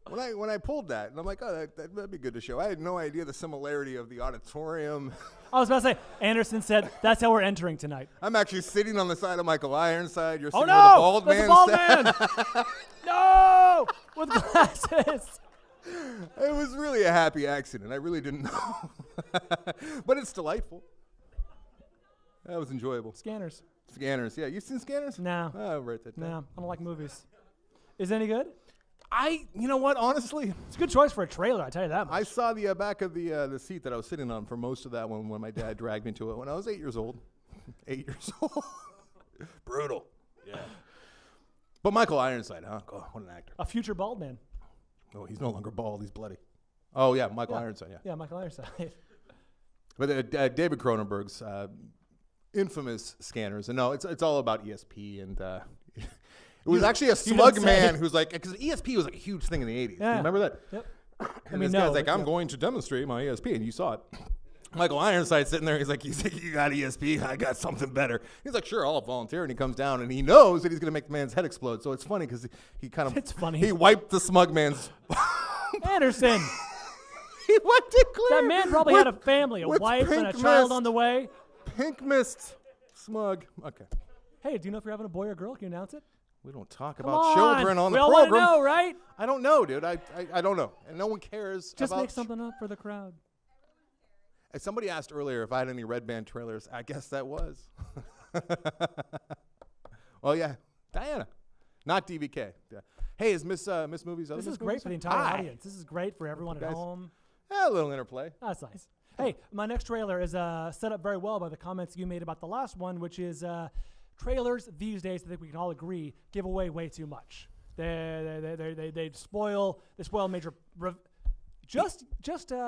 S2: when I pulled that, and I'm like, oh, that'd be good to show. I had no idea the similarity of the auditorium.
S3: I was about to say, Anderson said, that's how we're entering tonight.
S2: I'm actually sitting on the side of Michael Ironside. You're
S3: Oh
S2: sitting
S3: no!
S2: where the
S3: There's
S2: bald
S3: a
S2: man
S3: bald man! No! With glasses!
S2: It was really a happy accident. I really didn't know. But it's delightful. That was enjoyable.
S3: Scanners.
S2: Scanners, yeah. You seen Scanners?
S3: No.
S2: Oh, right there.
S3: No, I don't like movies. Is it any good?
S2: You know what, honestly?
S3: It's a good choice for a trailer, I tell you that much.
S2: I saw the back of the seat that I was sitting on for most of that one when my dad dragged me to it when I was 8 years old. 8 years old. Brutal. Yeah. But Michael Ironside, huh? God, what an actor.
S3: A future bald man.
S2: Oh, he's no longer bald. He's bloody. Oh, yeah, Michael Ironside, yeah.
S3: Yeah, Michael Ironside.
S2: But David Cronenberg's infamous Scanners. And no, it's all about ESP and... It was actually a slug man who's like, because ESP was like a huge thing in the 80s. Yeah. Do you remember that?
S3: Yep.
S2: And this guy's like, I'm going to demonstrate my ESP, and you saw it. Michael Ironside's sitting there. He's like, you got ESP? I got something better. He's like, sure, I'll volunteer. And he comes down, and he knows that he's going to make the man's head explode. So it's funny because he kind of...
S3: It's funny.
S2: He wiped the smug man's...
S3: Anderson!
S2: He wiped it clear.
S3: That man probably had a family, a wife and a child on the way.
S2: Pink mist. Smug. Okay.
S3: Hey, do you know if you're having a boy or girl? Can you announce it?
S2: We don't talk about children on the program.
S3: We all want to know, right?
S2: I don't know, dude. I don't know. And no one cares
S3: Just
S2: about...
S3: make something up for the crowd.
S2: As somebody asked earlier if I had any Red Band trailers. I guess that was. Well, yeah. Diana. Not DVK. Yeah. Hey, is Miss Movies...
S3: This is great for the entire audience. This is great for everyone at home.
S2: Yeah, a little interplay.
S3: That's nice. Hey, my next trailer is set up very well by the comments you made about the last one, which is... trailers these days, I think we can all agree, give away way too much. They spoil major. Just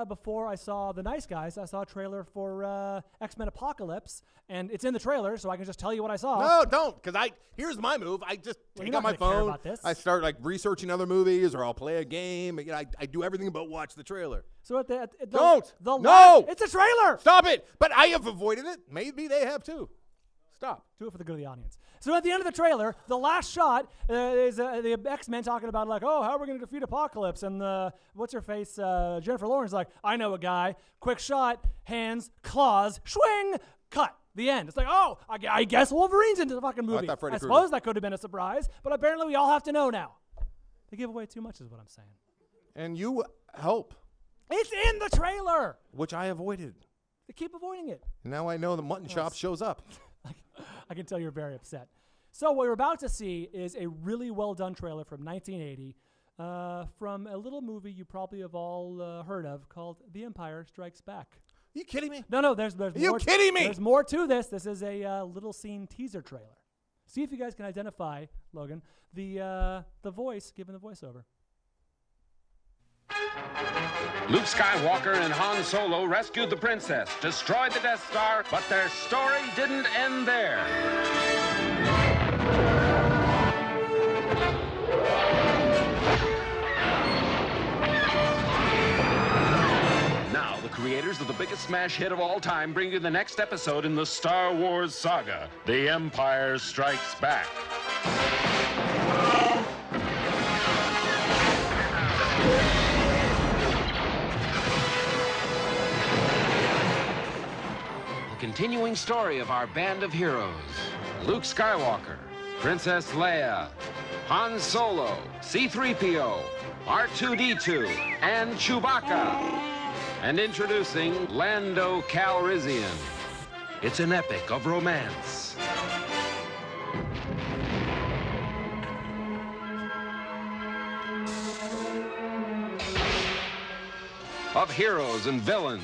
S3: before I saw The Nice Guys, I saw a trailer for X-Men Apocalypse, and it's in the trailer, so I can just tell you what I saw.
S2: No, don't, because here's my move. I just take out my phone. I start like researching other movies, or I'll play a game. You know, I do everything but watch the trailer.
S3: So
S2: No!
S3: It's a trailer.
S2: Stop it! But I have avoided it. Maybe they have too. Stop.
S3: Do it for the good of the audience. So at the end of the trailer, the last shot is the X-Men talking about like, oh, how are we going to defeat Apocalypse? And what's her face? Jennifer Lawrence like, I know a guy. Quick shot, hands, claws, swing, cut. The end. It's like, oh, I guess Wolverine's into the fucking movie. I suppose that could have been a surprise, but apparently we all have to know now. They give away too much is what I'm saying.
S2: And you help.
S3: It's in the trailer.
S2: Which I avoided.
S3: They keep avoiding it.
S2: And now I know the mutton shop shows up.
S3: I can tell you're very upset. So what we're about to see is a really well-done trailer from 1980. from a little movie you probably have all heard of called The Empire Strikes Back.
S2: Are you kidding me?
S3: No, there's
S2: Are
S3: more.
S2: you kidding me?
S3: There's more to this. This is a little scene teaser trailer. See if you guys can identify, Logan, the voice given the voiceover.
S18: Luke Skywalker and Han Solo rescued the princess, destroyed the Death Star, but their story didn't end there. Now, the creators of the biggest smash hit of all time bring you the next episode in the Star Wars saga, The Empire Strikes Back. Continuing story of our band of heroes. Luke Skywalker, Princess Leia, Han Solo, C-3PO, R2-D2, and Chewbacca. And introducing Lando Calrissian. It's an epic of romance. Of heroes and villains.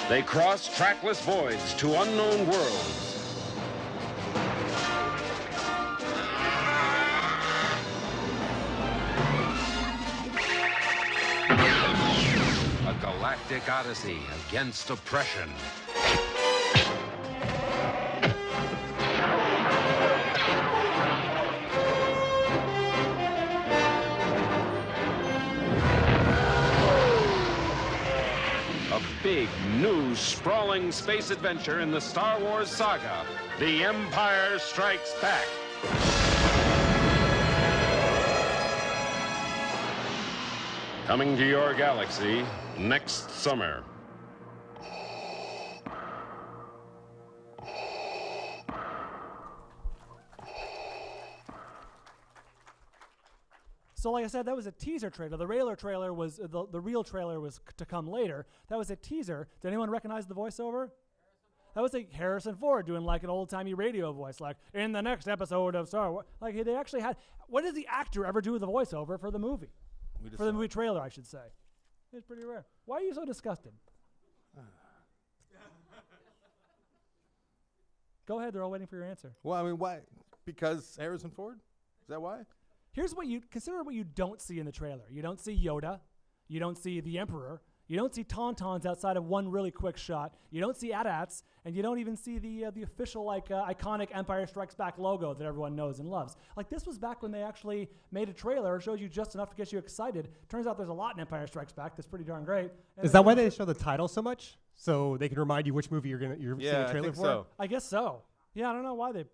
S18: They cross trackless voids to unknown worlds. A galactic odyssey against oppression. Big, new, sprawling space adventure in the Star Wars saga, The Empire Strikes Back. Coming to your galaxy next summer.
S3: So like I said, that was a teaser trailer. The real trailer was the real trailer was to come later. That was a teaser. Did anyone recognize the voiceover? That was like Harrison Ford doing like an old-timey radio voice, like in the next episode of Star Wars. Like they actually had. What did the actor ever do with the voiceover for the movie? For the movie trailer, I should say. It's pretty rare. Why are you so disgusted? Go ahead. They're all waiting for your answer.
S2: Well, I mean, why? Because Harrison Ford? Is that why?
S3: Here's what you consider what you don't see in the trailer. You don't see Yoda. You don't see the Emperor. You don't see Tauntauns outside of one really quick shot. You don't see AT-ATs, and you don't even see the official iconic Empire Strikes Back logo that everyone knows and loves. Like this was back when they actually made a trailer, showed you just enough to get you excited. Turns out there's a lot in Empire Strikes Back that's pretty darn great. And
S19: is that why they show the title so much? So they can remind you which movie you're seeing a trailer for?
S2: So.
S3: I guess so. Yeah, I don't know why they.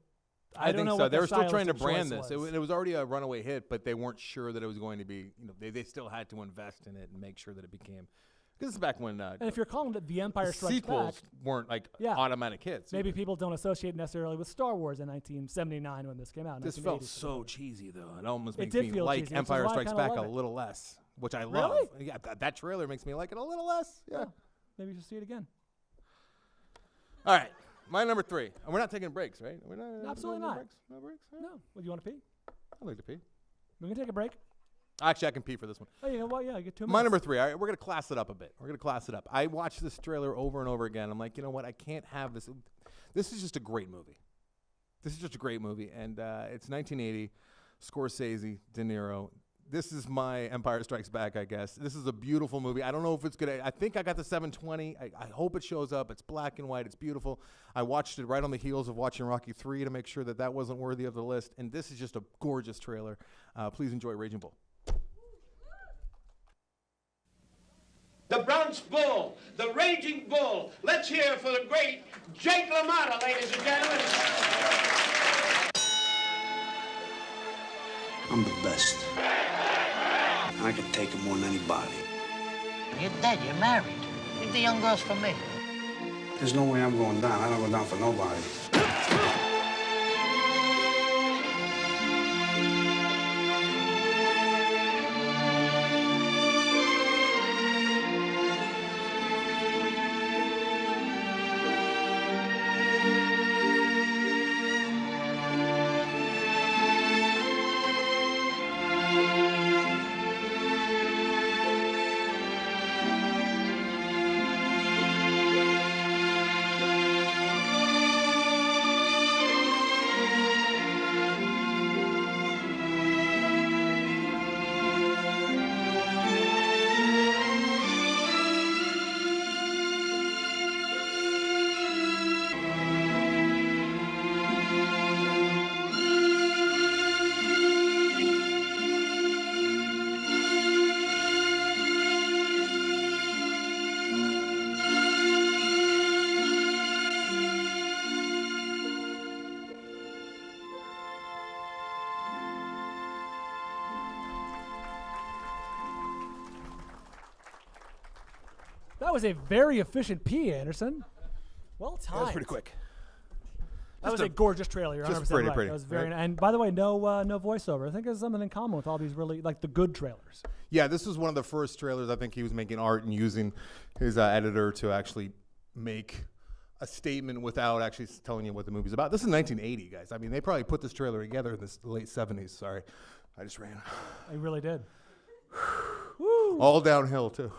S2: I
S3: don't
S2: think
S3: know
S2: so.
S3: what
S2: They were still trying to
S3: stylistic
S2: brand
S3: choice
S2: this.
S3: was.
S2: It was already a runaway hit, but they weren't sure that it was going to be. You know, they still had to invest in it and make sure that it became. Because this is back when.
S3: And if you're calling it The Empire Strikes
S2: sequels
S3: Back,
S2: weren't like automatic hits.
S3: Maybe people don't associate necessarily with Star Wars in 1979 when this came out.
S2: This felt so cheesy though. It almost makes
S3: did
S2: me
S3: feel
S2: like
S3: cheesy,
S2: Empire
S3: which is why I
S2: Strikes
S3: kinda
S2: Back a
S3: love it.
S2: little less, which I love.
S3: Really?
S2: Yeah, that trailer makes me like it a little less. Yeah.
S3: Maybe you should see it again.
S2: All right. My number 3. And we're not taking breaks, right? We're not.
S3: Absolutely
S2: no
S3: not.
S2: Breaks? No breaks? Right?
S3: No. Well, do you want to pee?
S2: I'd like to pee.
S3: We can take a break.
S2: Actually, I can pee for this one.
S3: Oh, you know what? Yeah, you get 2 minutes.
S2: My number 3. All right, we're going to class it up a bit. We're going to class it up. I watched this trailer over and over again. I'm like, you know what? I can't have this. This is just a great movie. This is just a great movie. And it's 1980. Scorsese, De Niro. This is my Empire Strikes Back, I guess. This is a beautiful movie. I don't know if it's good. I think I got the 720. I hope it shows up. It's black and white. It's beautiful. I watched it right on the heels of watching Rocky 3 to make sure that that wasn't worthy of the list. And this is just a gorgeous trailer. Please enjoy Raging Bull.
S20: The Bronx Bull, the Raging Bull. Let's hear for the great Jake LaMotta, ladies and gentlemen.
S21: I'm the best. I can take him more than anybody.
S22: You're dead. You're married. Leave the young girls for me.
S21: There's no way I'm going down. I don't go down for nobody.
S3: That was a very efficient pee, Anderson. Well timed.
S2: That was pretty quick.
S3: That was a gorgeous trailer. You're 100% right.
S2: Pretty.
S3: That was very And by the way, no voiceover. I think there's something in common with all these really, like the good trailers.
S2: Yeah, this was one of the first trailers I think he was making art and using his editor to actually make a statement without actually telling you what the movie's about. This is 1980, guys. I mean, they probably put this trailer together in the late 70s. Sorry. I just ran.
S3: I really did.
S2: All downhill, too.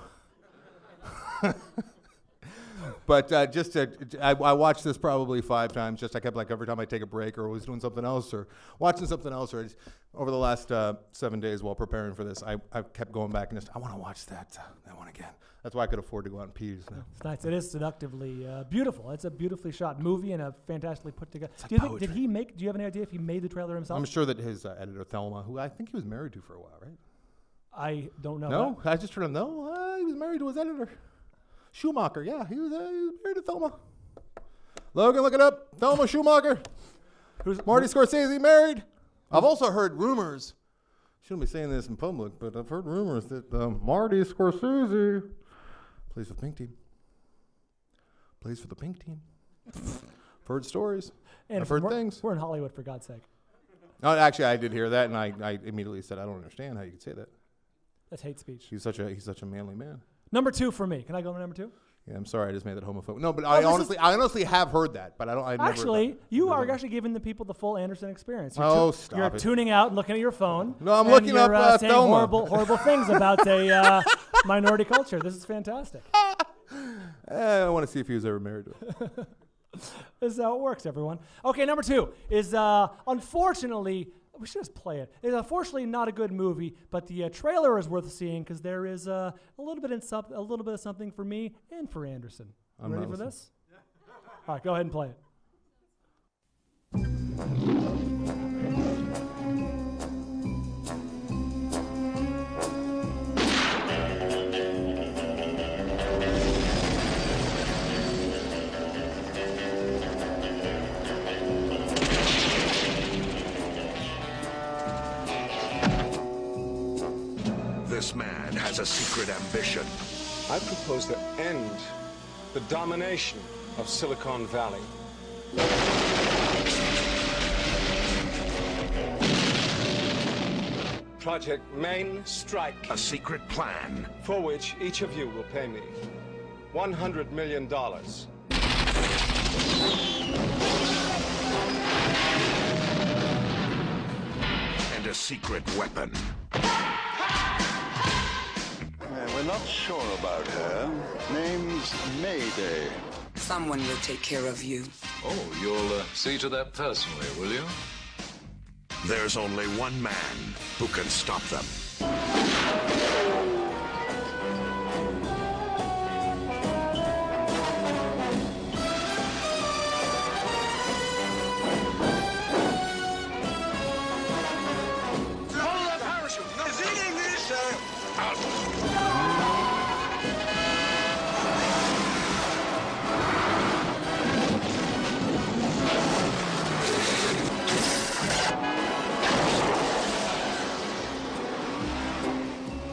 S2: But I watched this probably 5 times. I kept every time I take a break or was doing something else or watching something else. Or over the last 7 days while preparing for this, I kept going back and I want to watch that one again. That's why I could afford to go out and pee. So.
S3: It's nice. It is seductively beautiful. It's a beautifully shot movie and a fantastically put together.
S2: It's
S3: Do you have any idea if he made the trailer himself?
S2: I'm sure that his editor Thelma, who I think he was married to for a while, right?
S3: I don't know.
S2: No, I just heard him. No, he was married to his editor. Schumacher, yeah, he was married to Thelma. Logan, look it up. Thelma Schumacher. Who's Marty Scorsese married? I've also heard rumors. Shouldn't be saying this in public, but I've heard rumors that Marty Scorsese plays for the Pink Team. Plays for the Pink Team. I've heard stories.
S3: And
S2: I've heard things.
S3: We're in Hollywood, for God's sake.
S2: No, actually, I did hear that, and I immediately said, I don't understand how you could say that.
S3: That's hate speech.
S2: He's such a manly man.
S3: Number 2 for me. Can I go to number 2?
S2: Yeah, I'm sorry, I just made that homophobic. No, but I honestly have heard that, but I don't.
S3: Actually, you are actually giving the people the full Anderson experience.
S2: Stop
S3: You're tuning out and looking at your phone.
S2: No, I'm looking up
S3: saying
S2: Thelma.
S3: horrible things about a minority culture. This is fantastic.
S2: I want to see if he was ever married to her.
S3: This is how it works, everyone. Okay, number 2 is unfortunately. We should just play it. It's unfortunately not a good movie, but the trailer is worth seeing because there is a little bit of something for me and for Anderson.
S2: I'm
S3: ready for this? All right, go ahead and play it.
S11: This man has a secret ambition.
S1: I propose to end the domination of Silicon Valley. Project Main Strike.
S11: A secret plan.
S1: For which each of you will pay me $100 million.
S11: And a secret weapon.
S4: We're not sure about her. Name's Mayday.
S23: Someone will take care of you.
S24: Oh, you'll see to that personally, will you?
S11: There's only one man who can stop them.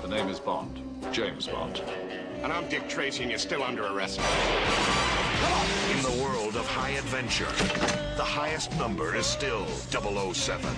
S24: The name is Bond. James Bond.
S13: And I'm Dick Tracy, and you're still under arrest.
S11: In the world of high adventure, the highest number is still 007.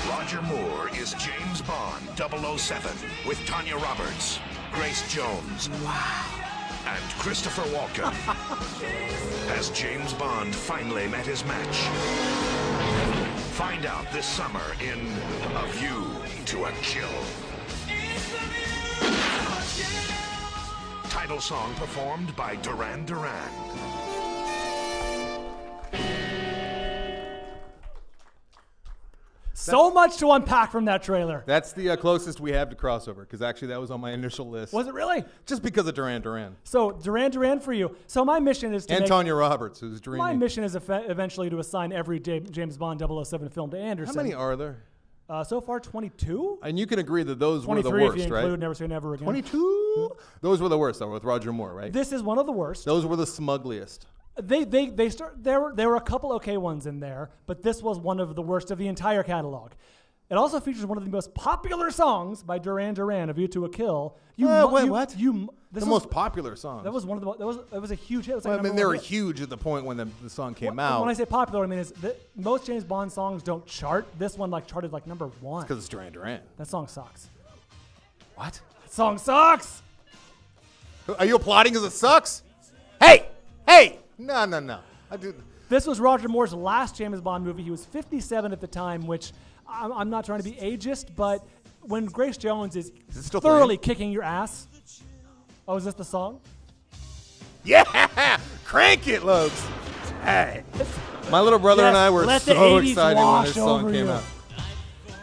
S11: Roger Moore is James Bond 007 with Tanya Roberts, Grace Jones, and Christopher Walken. Has James Bond finally met his match? Find out this summer in A View to a Kill. Title song performed by Duran Duran.
S3: So much to unpack from that trailer.
S2: That's the closest we have to crossover, because actually that was on my initial list.
S3: Was it really?
S2: Just because of Duran Duran.
S3: So Duran for you. So my mission is to
S2: and Tanya Roberts, who's dreaming.
S3: My mission is eventually to assign every James Bond 007 film to Anderson.
S2: How many are there?
S3: So far, 22.
S2: And you can agree that those were the
S3: 23
S2: worst,
S3: if you
S2: right?
S3: include Never Say Never Again.
S2: 22? Those were the worst, though, with Roger Moore, right?
S3: This is one of the worst.
S2: Those were the smuggliest.
S3: There were a couple okay ones in there, but this was one of the worst of the entire catalog. It also features one of the most popular songs by Duran Duran, "A View to a Kill."
S2: What? The most popular song.
S3: That was one of the. That was a huge hit. It was like
S2: they were huge at the point when the song came out.
S3: When I say popular, I mean most James Bond songs don't chart. This one charted number 1.
S2: Because it's Duran Duran.
S3: That song sucks.
S2: What?
S3: That song sucks.
S2: Are you applauding because it sucks? Hey! No.
S3: This was Roger Moore's last James Bond movie. He was 57 at the time, which I'm not trying to be ageist, but when Grace Jones is thoroughly kicking your ass. Oh, is this the song?
S2: Yeah! Crank it, Lokes! Hey. My little brother and I were so excited when this song came out.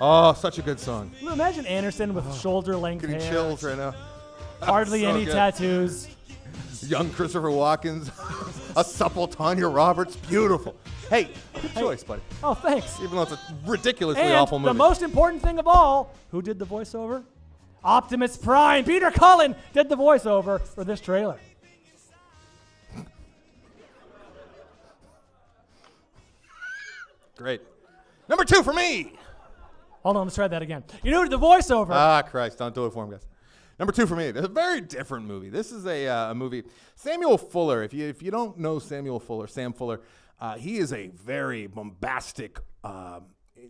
S2: Oh, such a good song.
S3: Imagine Anderson with shoulder-length hair.
S2: Getting chills right now.
S3: Hardly any tattoos.
S2: Young Christopher Walken, a supple Tanya Roberts, beautiful. Hey, good choice, buddy.
S3: Oh, thanks.
S2: Even though it's a ridiculously awful movie.
S3: The most important thing of all, who did the voiceover? Optimus Prime. Peter Cullen did the voiceover for this trailer.
S2: Great. Number 2 for me.
S3: Hold on, let's try that again. You know the voiceover.
S2: Ah, Christ, don't do it for him, guys. Number 2 for me. It's a very different movie. This is a movie. Samuel Fuller. If you don't know Sam Fuller, he is a very bombastic,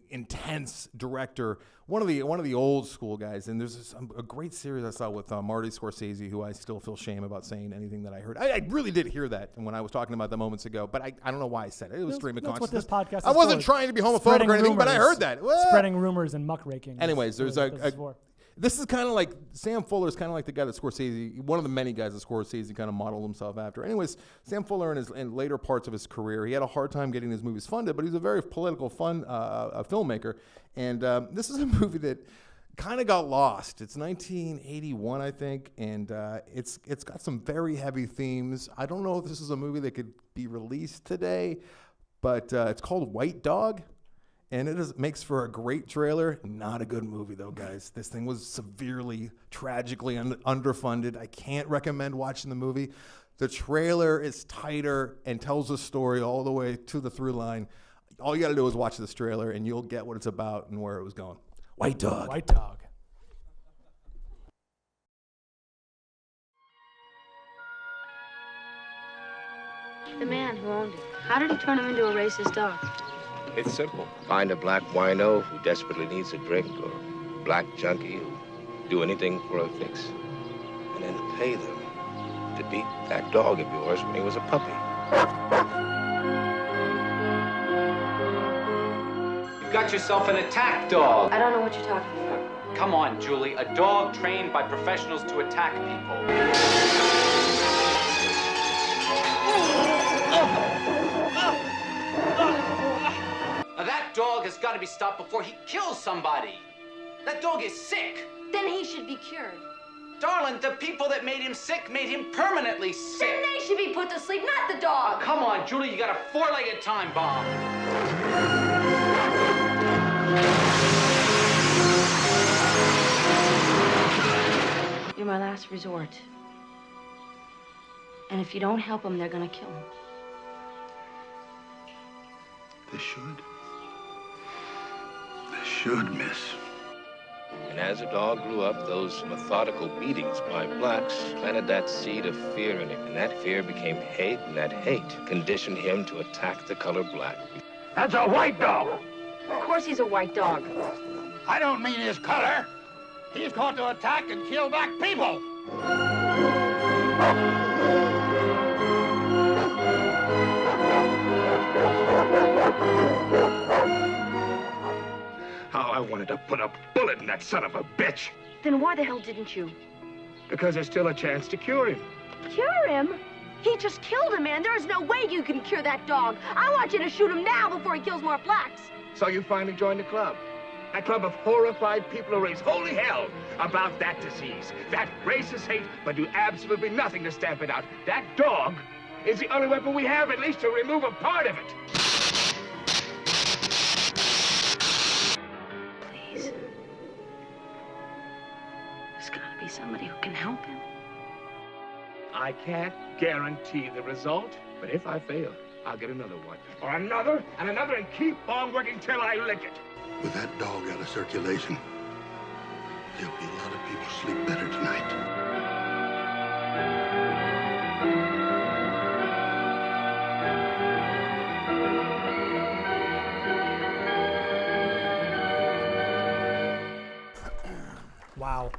S2: intense director. One of the old school guys. And there's a great series I saw with Marty Scorsese, who I still feel shame about saying anything that I heard. I really did hear that when I was talking about that moments ago, but I don't know why I said it. It was stream of consciousness.
S3: That's what this podcast is
S2: I wasn't trying to be homophobic or anything, but I heard that.
S3: Spreading rumors and muckraking.
S2: Anyways, there's this is kind of like, Sam Fuller is kind of like the guy that Scorsese, one of the many guys that Scorsese kind of modeled himself after. Anyways, Sam Fuller in later parts of his career, he had a hard time getting his movies funded, but he's a very political, fun filmmaker. And this is a movie that kind of got lost. It's 1981, I think, and it's got some very heavy themes. I don't know if this is a movie that could be released today, but it's called White Dog. And it makes for a great trailer. Not a good movie, though, guys. This thing was severely, tragically underfunded. I can't recommend watching the movie. The trailer is tighter and tells the story all the way to the through line. All you got to do is watch this trailer, and you'll get what it's about and where it was going. White Dog.
S3: White Dog.
S6: The man who owned it, how did he turn him into a racist dog?
S14: It's simple. Find a black wino who desperately needs a drink, or a black junkie who'll do anything for a fix. And then pay them to beat that dog of yours when he was a puppy.
S10: You got yourself an attack dog.
S6: I don't know what you're talking about.
S10: Come on, Julie. A dog trained by professionals to attack people. Now that dog has got to be stopped before he kills somebody. That dog is sick.
S6: Then he should be cured.
S10: Darling, the people that made him sick made him permanently sick.
S6: Then they should be put to sleep, not the dog.
S10: Oh, come on, Julie, you got a four-legged time bomb.
S6: You're my last resort. And if you don't help him, they're gonna kill him.
S4: They should, miss.
S14: And as the dog grew up, those methodical beatings by blacks planted that seed of fear in him. And that fear became hate, and that hate conditioned him to attack the color black.
S21: That's a white dog.
S6: Of course he's a white dog.
S21: I don't mean his color. He's called to attack and kill black people.
S14: How I wanted to put a bullet in that son of a bitch.
S6: Then why the hell didn't you?
S14: Because there's still a chance to cure him.
S6: Cure him? He just killed a man. There is no way you can cure that dog. I want you to shoot him now before he kills more blacks.
S14: So you finally joined the club.
S21: A club of horrified people who raise holy hell about that disease. That racist hate, but do absolutely nothing to stamp it out. That dog is the only weapon we have, at least to remove a part of it.
S6: Please. There's gotta be somebody who can help him.
S21: I can't guarantee the result, but if I fail, I'll get another one. Or another, and another, and keep on working till I lick it.
S4: With that dog out of circulation, there'll be a lot of people sleep better tonight.
S3: Wow.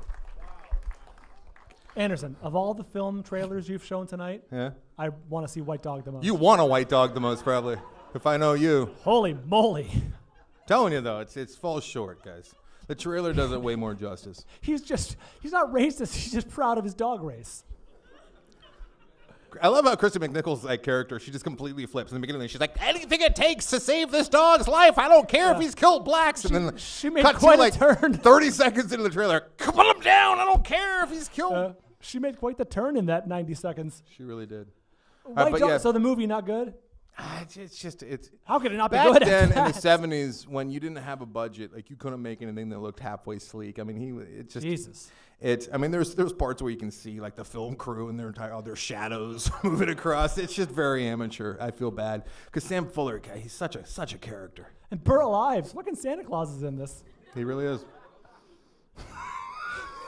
S3: Anderson, of all the film trailers you've shown tonight,
S2: Yeah.
S3: I want to see White Dog the most.
S2: You want a White Dog the most, probably, if I know you.
S3: Holy moly.
S2: Telling you, though, it falls short, guys. The trailer does it way more justice.
S3: He's not racist. He's just proud of his dog race.
S2: I love how Kristen McNichol's character, she just completely flips. In the beginning, she's like, anything it takes to save this dog's life. I don't care if he's killed blacks. And then
S3: she made
S2: cut
S3: quite
S2: to
S3: a turn.
S2: 30 seconds into the trailer. Put him down. I don't care if he's killed.
S3: She made quite the turn in that 90 seconds.
S2: She really did.
S3: White Dog, so the movie not good?
S2: It's
S3: how could it not be
S2: back
S3: good?
S2: then in the
S3: after that?
S2: 70s when you didn't have a budget, you couldn't make anything that looked halfway sleek. I mean, it's just
S3: Jesus.
S2: There's parts where you can see the film crew and their shadows moving across. It's just very amateur. I feel bad because Sam Fuller, he's such a character.
S3: And Burl Ives, fucking Santa Claus is in this.
S2: He really is.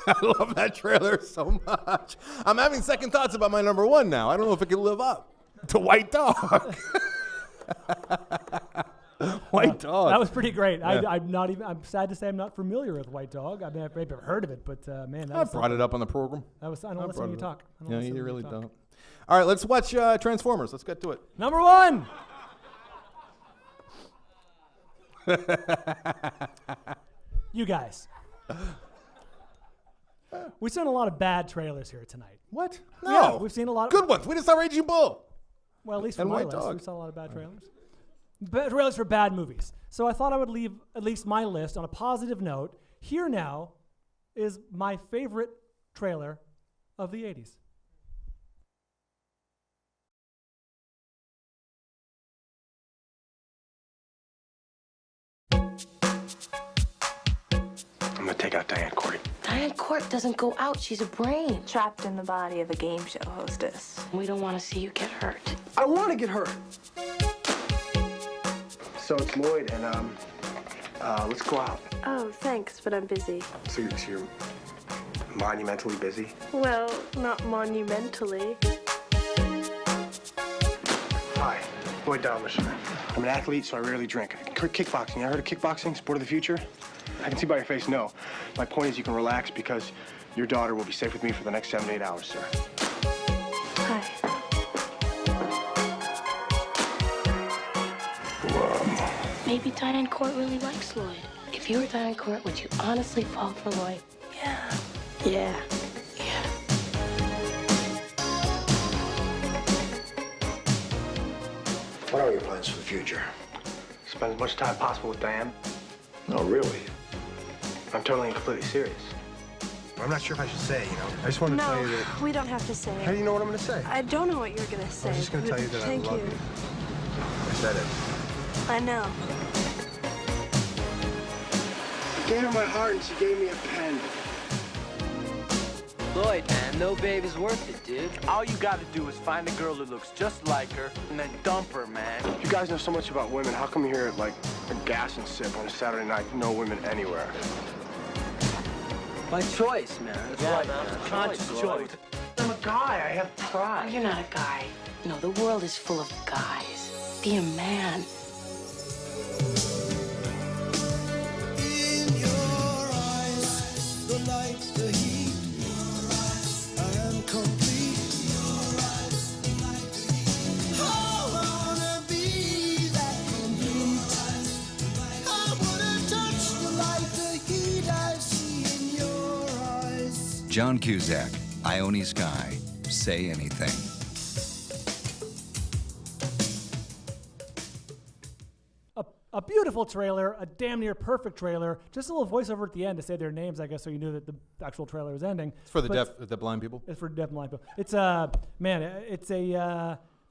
S2: I love that trailer so much. I'm having second thoughts about my number one now. I don't know if it can live up to White Dog. White Dog.
S3: That was pretty great.
S2: Yeah.
S3: I'm sad to say I'm not familiar with White Dog. I mean, I've maybe heard of it, but man,
S2: I brought it up on the program.
S3: I don't listen to you talk.
S2: No, you really don't. All right, let's watch Transformers. Let's get to it.
S3: Number one. You guys. We've seen a lot of bad trailers here tonight.
S2: What?
S3: No.
S2: Yeah,
S3: we've seen a lot of
S2: good ones. We just saw Raging Bull.
S3: Well, at least for
S2: And
S3: my
S2: White
S3: list,
S2: Dog.
S3: we saw a lot of bad trailers. Bad trailers for bad movies. So I thought I would leave at least my list on a positive note. Here now is my favorite trailer of the 80s.
S21: I'm gonna take out Diane Court.
S5: Diane Court doesn't go out. She's a brain. Trapped in the body of a game show hostess. We don't want to see you get hurt.
S21: I want to get hurt. So it's Lloyd, and let's go out.
S5: Oh, thanks, but I'm busy.
S21: So you're monumentally busy?
S5: Well, not monumentally.
S21: Hi, Lloyd Dalmasher. I'm an athlete, so I rarely drink. Kickboxing. You heard of kickboxing? Sport of the future? I can see by your face, no. My point is you can relax because your daughter will be safe with me for the next 7 to 8 hours, sir.
S5: Hi. Maybe Diane Court really likes Lloyd. If you were Diane Court, would you honestly fall for Lloyd? Yeah. Yeah.
S21: What are your plans for the future? Spend as much time possible with Diane.
S4: No, really.
S21: I'm totally and completely serious. I'm not sure if I should say, I just wanted to tell you
S5: No,
S21: that...
S5: we don't have to say it.
S21: How do you know what I'm going to say?
S5: I don't know what you're going to say.
S21: I was just going to tell you that
S5: Thank
S21: I love you. I said it.
S5: I know.
S21: I gave her my heart and she gave me a pen.
S7: Lloyd, man, no baby's worth it, dude. All you gotta do is find a girl that looks just like her and then dump her, man.
S21: You guys know so much about women. How come you're here at a gas and sip on a Saturday night? No women anywhere.
S7: By choice, man. That's right, man. It's a conscious choice.
S21: I'm a guy. I have pride.
S5: You're not a guy. No, the world is full of guys. Be a man.
S8: John Cusack, Ione Sky, Say Anything.
S3: A beautiful trailer, a damn near perfect trailer. Just a little voiceover at the end to say their names, I guess, so you knew that the actual trailer was ending.
S2: It's for the blind people.
S3: It's for deaf and blind people. It's it's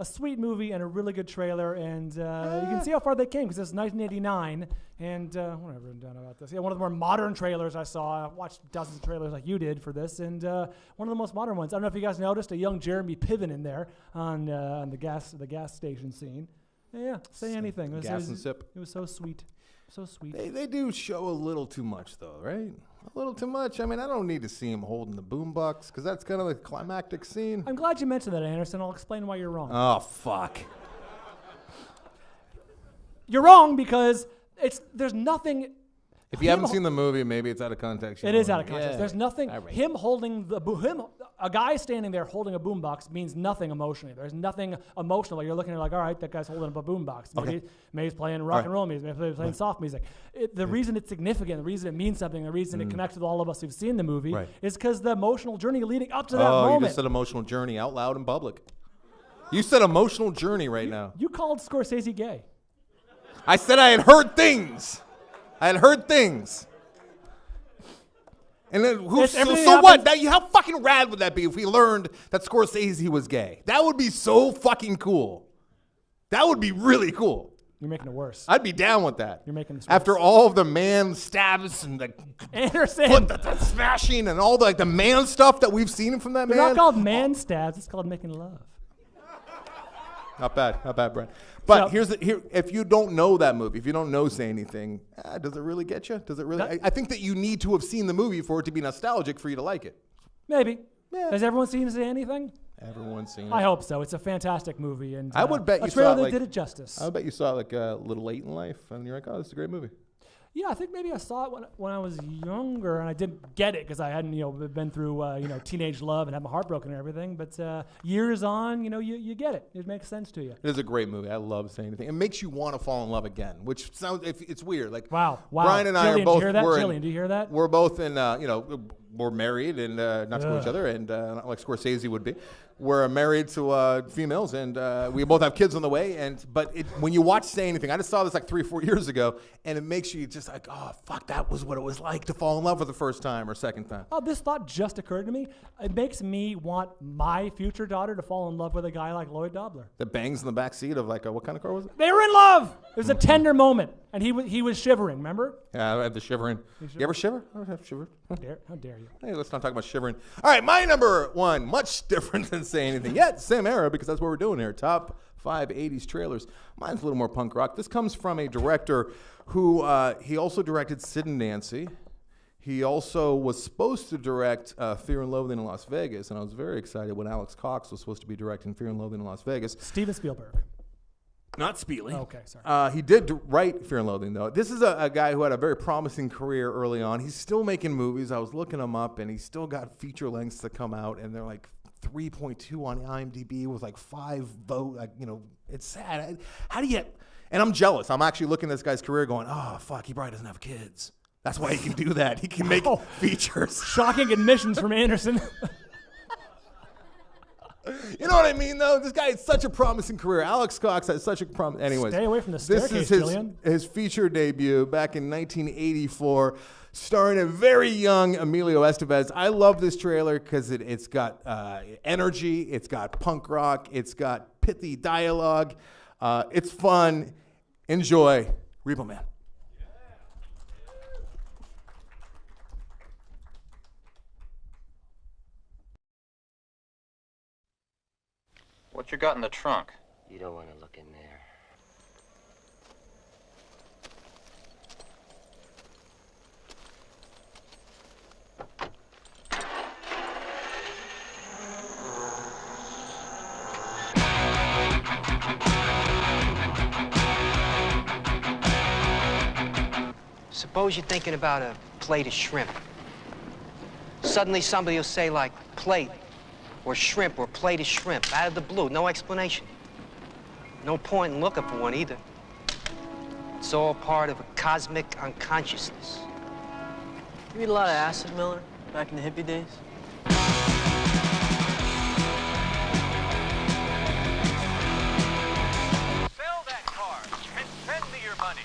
S3: a sweet movie and a really good trailer, and you can see how far they came because it's 1989, and what have I written down about this? Yeah, one of the more modern trailers I saw. I watched dozens of trailers like you did for this, and one of the most modern ones. I don't know if you guys noticed a young Jeremy Piven in there on the gas station scene. Yeah, say anything.
S2: Gas and sip.
S3: It was so sweet. So sweet.
S2: They do show a little too much, though, right? A little too much. I mean, I don't need to see him holding the boombox because that's kind of the climactic scene.
S3: I'm glad you mentioned that, Anderson. I'll explain why you're wrong.
S2: Oh, fuck.
S3: You're wrong because there's nothing.
S2: If you haven't seen the movie, maybe it's out of context.
S3: It is out of context.
S2: Yeah.
S3: There's nothing.
S2: Right.
S3: Him holding a guy standing there holding a boombox means nothing emotionally. There's nothing emotional. You're looking at it like, all right, that guy's holding up a boombox. Maybe he's playing rock and roll music. Maybe he's playing soft music. The reason it's significant, the reason it means something, the reason it connects with all of us who've seen the movie is because the emotional journey leading up to that moment.
S2: Oh, you just said emotional journey out loud in public. You said emotional journey now.
S3: You called Scorsese gay.
S2: I said I had heard things. And then so what? Now, how fucking rad would that be if we learned that Scorsese was gay? That would be so fucking cool. That would be really cool.
S3: You're making it worse.
S2: I'd be down with that.
S3: You're making this worse.
S2: After all of the man stabs and the
S3: Anderson,
S2: the smashing and all the man stuff that we've seen from that man.
S3: It's not called man stabs. It's called making love.
S2: Not bad, Bryan. But if you don't know that movie, if you don't know Say Anything, does it really get you? Does it really? I think that you need to have seen the movie for it to be nostalgic for you to like it.
S3: Maybe.
S2: Yeah.
S3: Has everyone seen Say Anything?
S2: Everyone's seen it.
S3: I hope so. It's a fantastic movie, and
S2: I would bet you
S3: saw
S2: it.
S3: Did it justice.
S2: I would bet you saw it like a little late in life, and you're like, "Oh, this is a great movie."
S3: Yeah, I think maybe I saw it when I was younger, and I didn't get it because I hadn't, been through, teenage love and had my heart broken and everything. But years on, you get it. It makes sense to you.
S2: It is a great movie. I love Say Anything. It makes you want to fall in love again, which sounds it's weird. Like
S3: wow.
S2: Bryan and I are both.
S3: Jillian, do you hear that?
S2: We're both in. We're married and not to each other, and not like Scorsese would be. We're married to females, and we both have kids on the way. But when you watch Say Anything, I just saw this like 3 or 4 years ago, and it makes you just like, oh fuck, that was what it was like to fall in love for the first time or second time.
S3: Oh, this thought just occurred to me. It makes me want my future daughter to fall in love with a guy like Lloyd Dobler.
S2: That bangs in the back seat of like what kind of car was it?
S3: They were in love. It was a tender moment, and he was shivering. Remember?
S2: Yeah, I had the shivering. You ever shiver? I don't have shiver.
S3: How dare you?
S2: Hey, let's not talk about shivering. All right, my number one, much different than Say Anything. Yet, same era, because that's what we're doing here. Top 5 80s trailers. Mine's a little more punk rock. This comes from a director who, he also directed Sid and Nancy. He also was supposed to direct Fear and Loathing in Las Vegas, and I was very excited when Alex Cox was supposed to be directing Fear and Loathing in Las Vegas.
S3: Steven Spielberg.
S2: Not Spieley.
S3: Okay, sorry.
S2: He did write Fear and Loathing, though. This is a guy who had a very promising career early on. He's still making movies. I was looking him up, and he's still got feature lengths to come out, and they're like 3.2 on IMDb with like 5 votes. Like, it's sad. How do you? And I'm jealous. I'm actually looking at this guy's career going, oh, fuck, he probably doesn't have kids. That's why he can do that. He can make features.
S3: Shocking admissions from Anderson.
S2: You know what I mean, though? This guy had such a promising career. Alex Cox had such a promise. Anyways,
S3: stay away from the staircase,
S2: this is
S3: Jillian.
S2: his feature debut back in 1984, starring a very young Emilio Estevez. I love this trailer because it's got energy, it's got punk rock, it's got pithy dialogue. It's fun. Enjoy. Repo Man.
S9: What you got in the trunk?
S12: You don't want to look in there. Suppose you're thinking about a plate of shrimp. Suddenly somebody will say like, plate, or shrimp, or plate of shrimp, out of the blue, no explanation. No point in looking for one either. It's all part of a cosmic unconsciousness.
S15: You eat a lot of acid, Miller, back in the hippie days?
S16: Sell that car and send me your money.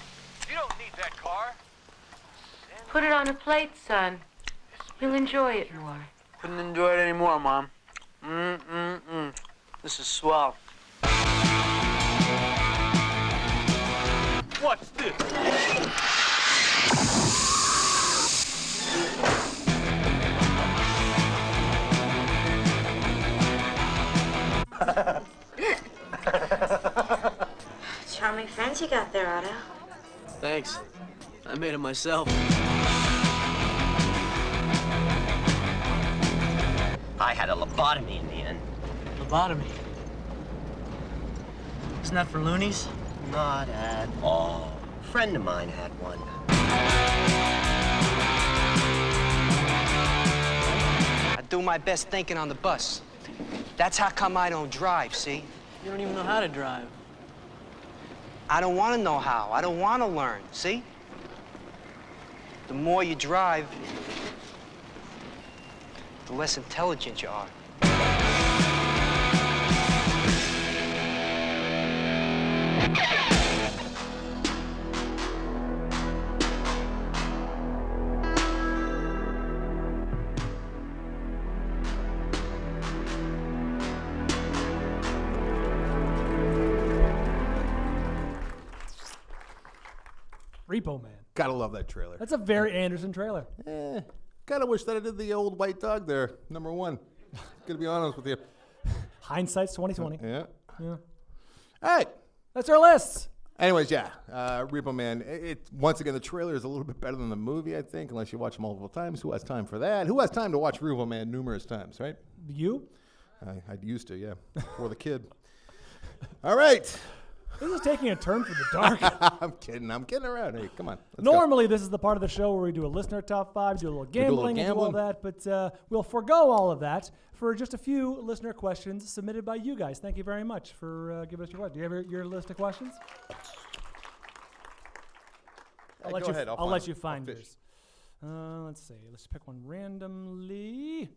S6: on a plate, son. You'll enjoy it more.
S15: Couldn't enjoy it anymore, Mom. This is swell.
S20: What's this?
S6: Charming friends you got there, Otto.
S15: Thanks. I made it myself.
S16: I had a lobotomy in the end.
S15: Lobotomy? Isn't that for loonies?
S16: Not at all. A friend of mine had one.
S12: I do my best thinking on the bus. That's how come I don't drive, see?
S15: You don't even know how to drive.
S12: I don't want to know how. I don't want to learn, see? The more you drive, the less intelligent you are.
S3: Repo Man.
S2: Gotta love that trailer.
S3: That's a very Anderson trailer.
S2: Kind of wish that I did the old white dog there, number one. Gonna be honest with you.
S3: Hindsight's 2020.
S2: Yeah.
S3: Yeah.
S2: All right.
S3: That's our list.
S2: Anyways, yeah, Repo Man. Once again, the trailer is a little bit better than the movie, I think, unless you watch it multiple times. Who has time for that? Who has time to watch Repo Man numerous times, right?
S3: You?
S2: I used to, yeah, for the kid. All right.
S3: This is taking a turn for the dark.
S2: I'm kidding around. Hey, come on.
S3: Normally, this is the part of the show where we do a listener top 5, do a little gambling, and do all that, but we'll forego all of that for just a few listener questions submitted by you guys. Thank you very much for giving us your questions. Do you have your list of questions? I'll let you find yours. Let's see. Let's pick one randomly.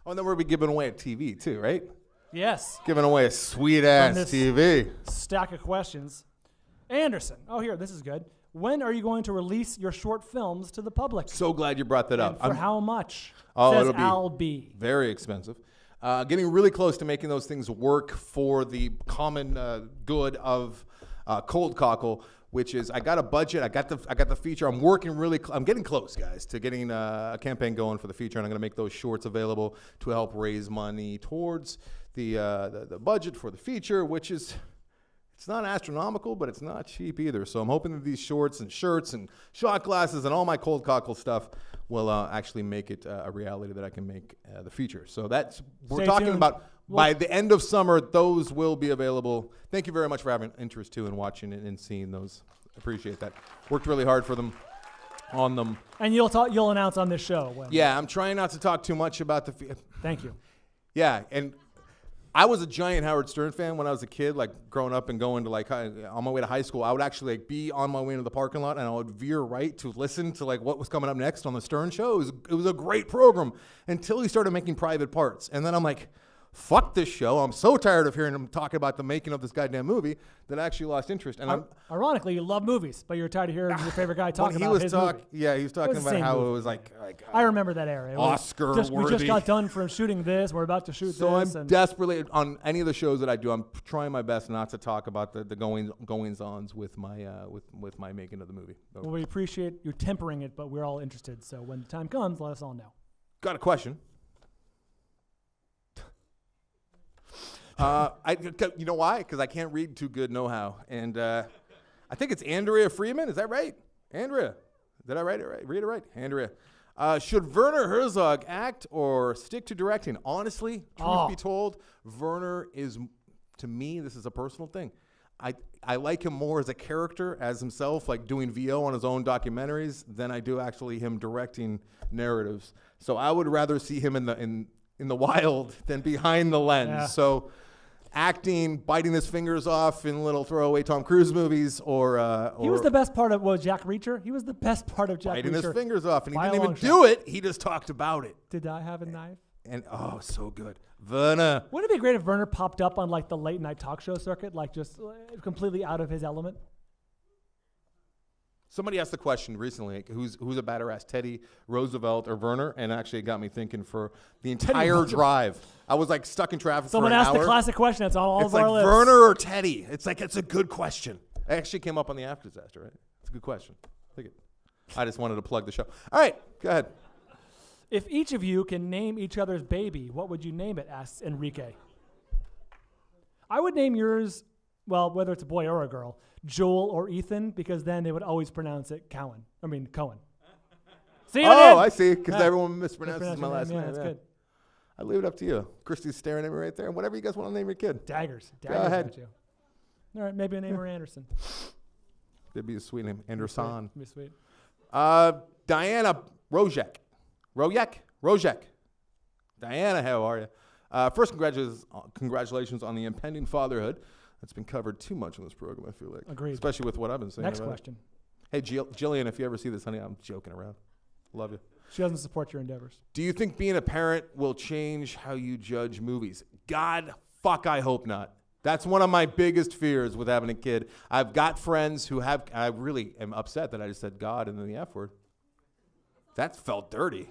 S2: Oh, and then we'll be giving away a TV too, right?
S3: Yes.
S2: Giving away a sweet-ass TV.
S3: Stack of questions. Anderson. Oh, here. This is good. When are you going to release your short films to the public?
S2: So glad you brought that up.
S3: And for how much?
S2: Oh,
S3: Says
S2: it'll be
S3: Al B.
S2: very expensive. Getting really close to making those things work for the common good of Cold Cockle, which is I got a budget, I got the feature. I'm getting close, guys, to getting a campaign going for the feature, and I'm going to make those shorts available to help raise money towards the budget for the feature, which is it's not astronomical, but it's not cheap either. So I'm hoping that these shorts and shirts and shot glasses and all my Cold Cockle stuff will actually make it a reality that I can make the feature. So we're talking tuned. About by the end of summer, those will be available. Thank you very much for having interest too in watching and seeing those. Appreciate that. Worked really hard for them. On them.
S3: And you'll announce on this show.
S2: Yeah, I'm trying not to talk too much about the.
S3: Thank you.
S2: Yeah, and I was a giant Howard Stern fan when I was a kid, like growing up and going to on my way to high school. I would actually be on my way into the parking lot and I would veer right to listen to what was coming up next on the Stern show. It was a great program until he started making Private Parts, and then I'm like, fuck this show. I'm so tired of hearing him talk about the making of this goddamn movie that I actually lost interest. And
S3: ironically, you love movies, but you're tired of hearing your favorite guy talking about his movie.
S2: Yeah, he was talking about how movie. It was like
S3: I remember that era.
S2: Oscar-worthy.
S3: We just got done from shooting this. We're about to shoot this.
S2: So I'm desperately, on any of the shows that I do, I'm trying my best not to talk about the goings-ons with my making of the movie. So.
S3: Well, we appreciate you tempering it, but we're all interested. So when the time comes, let us all know.
S2: Got a question. You know why? Because I can't read too good know-how. And I think it's Andrea Freeman. Is that right? Andrea. Did I write it right? Read it right? Andrea. Should Werner Herzog act or stick to directing? Honestly, truth be told, Werner is, to me, this is a personal thing. I like him more as a character, as himself, like doing VO on his own documentaries, than I do actually him directing narratives. So I would rather see him in the wild than behind the lens. Yeah. So acting, biting his fingers off in little throwaway Tom Cruise movies, or
S3: he was the best part of Jack Reacher. He was the best part of Jack
S2: biting
S3: Reacher.
S2: Biting his fingers off, and he didn't even do it. He just talked about it.
S3: Did I have a knife?
S2: And so good. Werner.
S3: Wouldn't it be great if Werner popped up on the late night talk show circuit, just completely out of his element?
S2: Somebody asked the question recently, like, who's a better ass, Teddy Roosevelt or Werner? And actually it got me thinking for the entire drive. I was like stuck in traffic
S3: Someone
S2: for an hour.
S3: asked the classic question. It's on all of our lists.
S2: It's like Werner or Teddy. It's a good question. It actually came up on the After Disaster, right? It's a good question. I just wanted to plug the show. All right, go ahead.
S3: If each of you can name each other's baby, what would you name it? Asks Enrique. I would name yours, well, whether it's a boy or a girl, Joel or Ethan, because then they would always pronounce it Cohen. See what
S2: I see, because everyone mispronounces my last name.
S3: Yeah, that's good.
S2: I leave it up to you. Christy's staring at me right there. Whatever you guys want to name your kid.
S3: Daggers.
S2: Go ahead.
S3: At you. All right, maybe a name her Anderson.
S2: That'd be a sweet name. Anderson.
S3: Be sweet.
S2: Diana Rojek. Diana, how are you? First, congratulations on the impending fatherhood. That's been covered too much on this program, I feel like.
S3: Agreed.
S2: Especially with what I've been saying.
S3: Next
S2: about
S3: question.
S2: Hey, Jillian, if you ever see this, honey, I'm joking around. Love you.
S3: She doesn't support your endeavors.
S2: Do you think being a parent will change how you judge movies? God, fuck, I hope not. That's one of my biggest fears with having a kid. I've got friends who have, I really am upset that I just said God and then the F word. That felt dirty.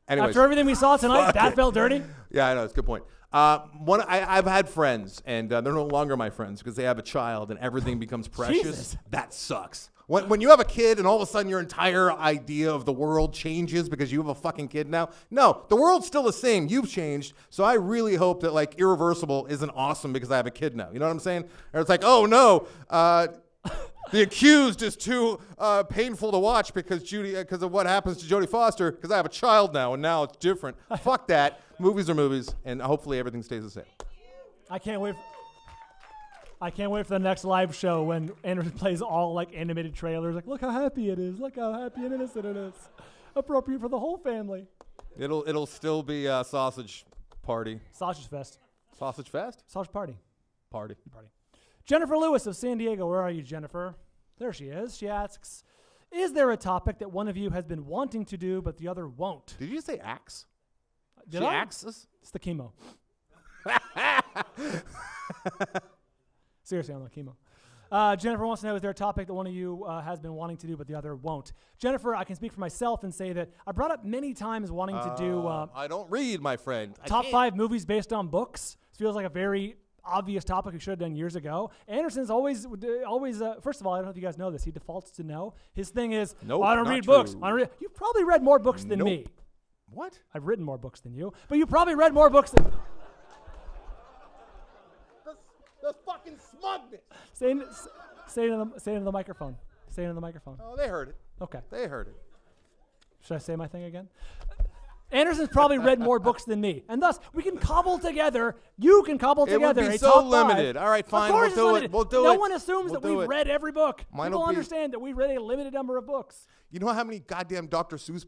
S2: Anyways,
S3: after everything we saw tonight, that felt dirty?
S2: Yeah, I know. It's a good point. I've had friends, and they're no longer my friends because they have a child and everything becomes precious.
S3: Jesus.
S2: That sucks. When you have a kid and all of a sudden your entire idea of the world changes because you have a fucking kid now. No, the world's still the same. You've changed. So I really hope that like Irreversible isn't awesome because I have a kid now. You know what I'm saying? Or it's like, oh no, The Accused is too painful to watch because of what happens to Jodie Foster because I have a child now and now it's different. Fuck that. Movies are movies, and hopefully everything stays the same.
S3: I can't wait for the next live show when Anderson plays all like animated trailers. Like, look how happy it is. Look how happy and innocent it is. Appropriate for the whole family.
S2: It'll still be a sausage party.
S3: Sausage fest.
S2: Sausage fest?
S3: Sausage party.
S2: Party.
S3: Jennifer Lewis of San Diego. Where are you, Jennifer? There she is. She asks, is there a topic that one of you has been wanting to do but the other won't?
S2: Did you say axe?
S3: Did
S2: she
S3: I?
S2: axes?
S3: It's the chemo. Seriously, I'm on chemo. Jennifer wants to know, is there a topic that one of you has been wanting to do but the other won't? Jennifer, I can speak for myself and say that I brought up many times wanting to do
S2: I don't read, my friend.
S3: top 5 movies based on books. It feels like a very obvious topic we should have done years ago. Anderson's always first of all, I don't know if you guys know this, he defaults to no. His thing is, I don't read books. You've probably read more books than me.
S2: What?
S3: I've written more books than you, but you probably read more books than...
S2: The fucking smugness.
S3: Say it into the microphone. Say it into the microphone.
S2: Oh, they heard it.
S3: Okay.
S2: They heard it.
S3: Should I say my thing again? Anderson's probably read more books than me, and thus we can cobble together. You can cobble together
S2: it would be
S3: a
S2: so
S3: top
S2: limited.
S3: 5.
S2: All right, fine.
S3: Of course
S2: we'll do
S3: limited.
S2: it. We'll do
S3: no
S2: it.
S3: one assumes
S2: we'll
S3: that we've read every book. People understand that we read a limited number of books.
S2: You know how many goddamn Dr. Seuss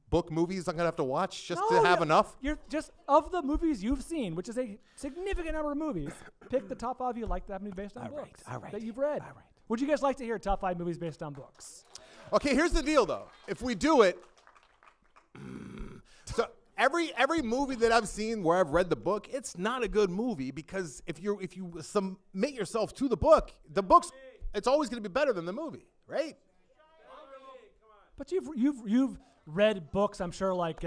S2: book movies I'm gonna have to watch just to have enough?
S3: You're just of the movies you've seen, which is a significant number of movies. Pick the top 5 you like to have me based on books that you've read. All right. Would you guys like to hear top 5 movies based on books?
S2: Okay, here's the deal though. If we do it, so every movie that I've seen where I've read the book, it's not a good movie because if you submit yourself to the book's it's always going to be better than the movie, right?
S3: But you've read books, I'm sure, like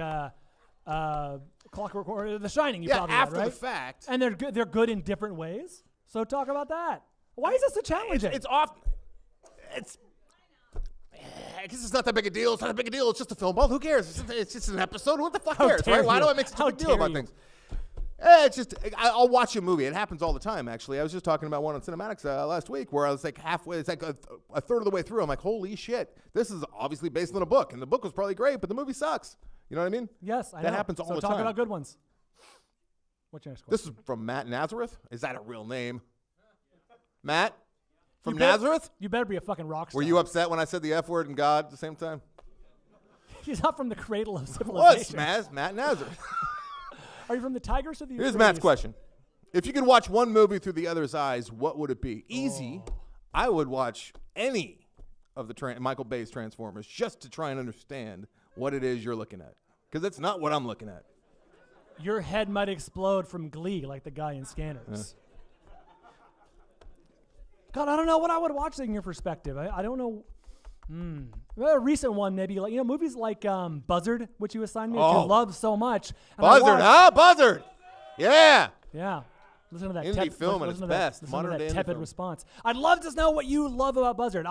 S3: Clockwork or The Shining. You probably
S2: after
S3: read, right?
S2: the fact,
S3: and they're good. They're good in different ways. So talk about that. Why is this a challenge?
S2: It's because it's not that big a deal. It's not a big a deal. It's just a film. Well, who cares? It's just an episode. What the fuck cares, right? Why do I make such a big deal about things? It's just, I'll watch a movie. It happens all the time, actually. I was just talking about one on Cinematics last week where I was like halfway, it's like a third of the way through. I'm like, holy shit, this is obviously based on a book. And the book was probably great, but the movie sucks. You know what I mean?
S3: Yes, I know.
S2: That happens all the time.
S3: So talk about good ones. What's your next question?
S2: This is from Matt Nazareth. Is that a real name? Matt? From Nazareth?
S3: You better be a fucking rock star.
S2: Were you upset when I said the F word and God at the same time?
S3: He's not from the cradle of civilization.
S2: What's Matt Nazareth?
S3: Are you from the Tigers or the
S2: Here's Matt's question. If you could watch one movie through the other's eyes, what would it be? Easy. I would watch any of the Michael Bay's Transformers just to try and understand what it is you're looking at. Because that's not what I'm looking at.
S3: Your head might explode from glee like the guy in Scanners. God, I don't know what I would watch in your perspective. I don't know. A recent one, maybe like movies like Buzzard, which you assigned me, which you love so much. And
S2: Buzzard, Buzzard. Yeah.
S3: Yeah. Listen to that
S2: indie film at its best.
S3: Modern day tepid response. I'd love to know what you love about Buzzard.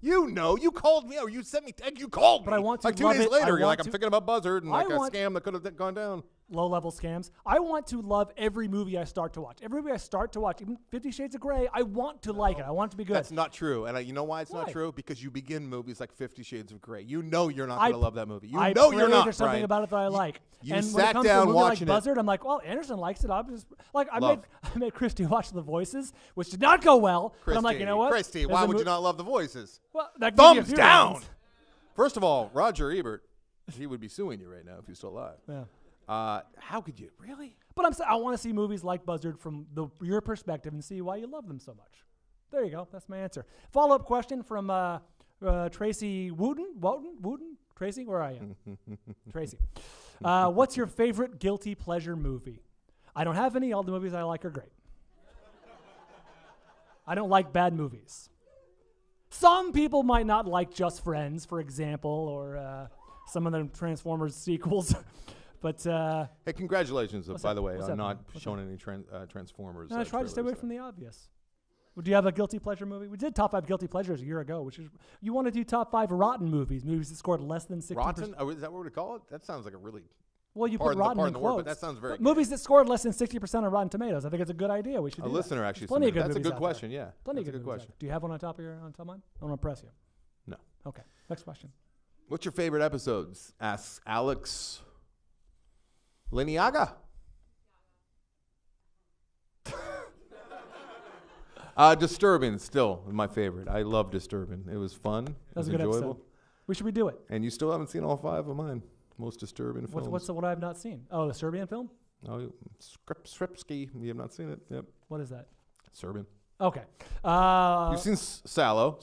S2: You called me, or you sent me. You called me.
S3: But I want to
S2: like 2 days later. You're like, I'm thinking about Buzzard and like a scam that could have gone down.
S3: Low-level scams. I want to love every movie I start to watch. Every movie I start to watch, even 50 Shades of Grey, I want to like it. I want it to be good.
S2: That's not true. And you know why it's not true? Because you begin movies like 50 Shades of Grey. You know you're not going to love that movie. You know you're not,
S3: there's something about it that I like.
S2: You
S3: and
S2: sat
S3: when it comes
S2: down
S3: to a movie
S2: watching
S3: like Buzzard, I'm like, well, Anderson likes it. I'm just like, I made Christy watch The Voices, which did not go well. But I'm like, you know what?
S2: Christy, why would you not love The Voices?
S3: Well, that
S2: thumbs down. Reasons. First of all, Roger Ebert, he would be suing you right now if he's still alive.
S3: Yeah.
S2: How could you? Really?
S3: But I want to see movies like Buzzard from your perspective and see why you love them so much. There you go. That's my answer. Follow-up question from Tracy Wooten? Tracy, where are you? Tracy. What's your favorite guilty pleasure movie? I don't have any. All the movies I like are great. I don't like bad movies. Some people might not like Just Friends, for example, or some of the Transformers sequels. But
S2: hey, congratulations, by the way, on not
S3: What's
S2: showing any Transformers.
S3: I tried to stay away from the obvious. Do you have a guilty pleasure movie? We did top 5 guilty pleasures a year ago, which is you want to do top 5 rotten movies that scored less than 60%.
S2: Rotten? Oh, is that what we call it? That sounds like a really.
S3: Well, you put rotten in quotes.
S2: But that sounds very.
S3: Movies that scored less than 60% on Rotten Tomatoes. I think it's a good idea. We should.
S2: A listener actually.
S3: Plenty of good
S2: That's a
S3: movies
S2: good question. Yeah.
S3: Plenty of good question. Do you have one on top of mind? I want to press you.
S2: No.
S3: Okay. Next question.
S2: What's your favorite episodes? Asks Alex Liniaga. Disturbing still my favorite. I love Disturbing. It was fun. That was
S3: a good
S2: enjoyable.
S3: Episode. We should redo it.
S2: And you still haven't seen all 5 of mine. Most disturbing films.
S3: What's the one I've not seen? Oh, the Serbian film?
S2: Oh, Srpski. You have not seen it. Yep.
S3: What is that?
S2: Serbian.
S3: Okay.
S2: You've seen Salo.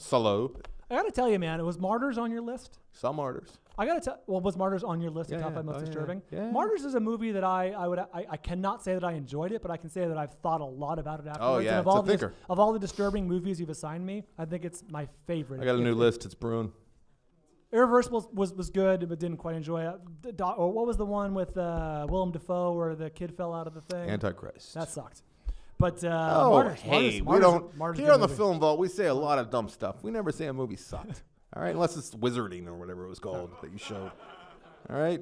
S3: I got to tell you, man, was Martyrs on your list?
S2: Some Martyrs.
S3: I got to tell. Well, was Martyrs on your list of top 5 most disturbing?
S2: Yeah.
S3: Martyrs is a movie that I cannot say that I enjoyed it, but I can say that I've thought a lot about it afterwards.
S2: Oh yeah,
S3: and
S2: it's a thinker.
S3: Of all the disturbing movies you've assigned me, I think it's my favorite.
S2: I got a new list. It's Bruin.
S3: Irreversible was good, but didn't quite enjoy it. Or what was the one with Willem Dafoe where the kid fell out of the thing?
S2: Antichrist.
S3: That sucked. But
S2: Martyrs,
S3: we
S2: don't.
S3: Martyrs
S2: here on the Film Vault, we say a lot of dumb stuff. We never say a movie sucked. All right, unless it's Wizarding or whatever it was called that you showed. All right.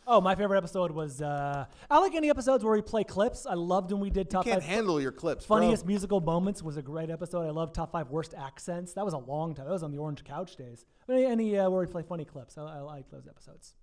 S3: Oh, my favorite episode was I like any episodes where we play clips. I loved when we did top 5.
S2: You can't handle your clips.
S3: Funniest musical moments was a great episode. I love top 5 worst accents. That was a long time. That was on the Orange Couch days. But any where we play funny clips. I like those episodes.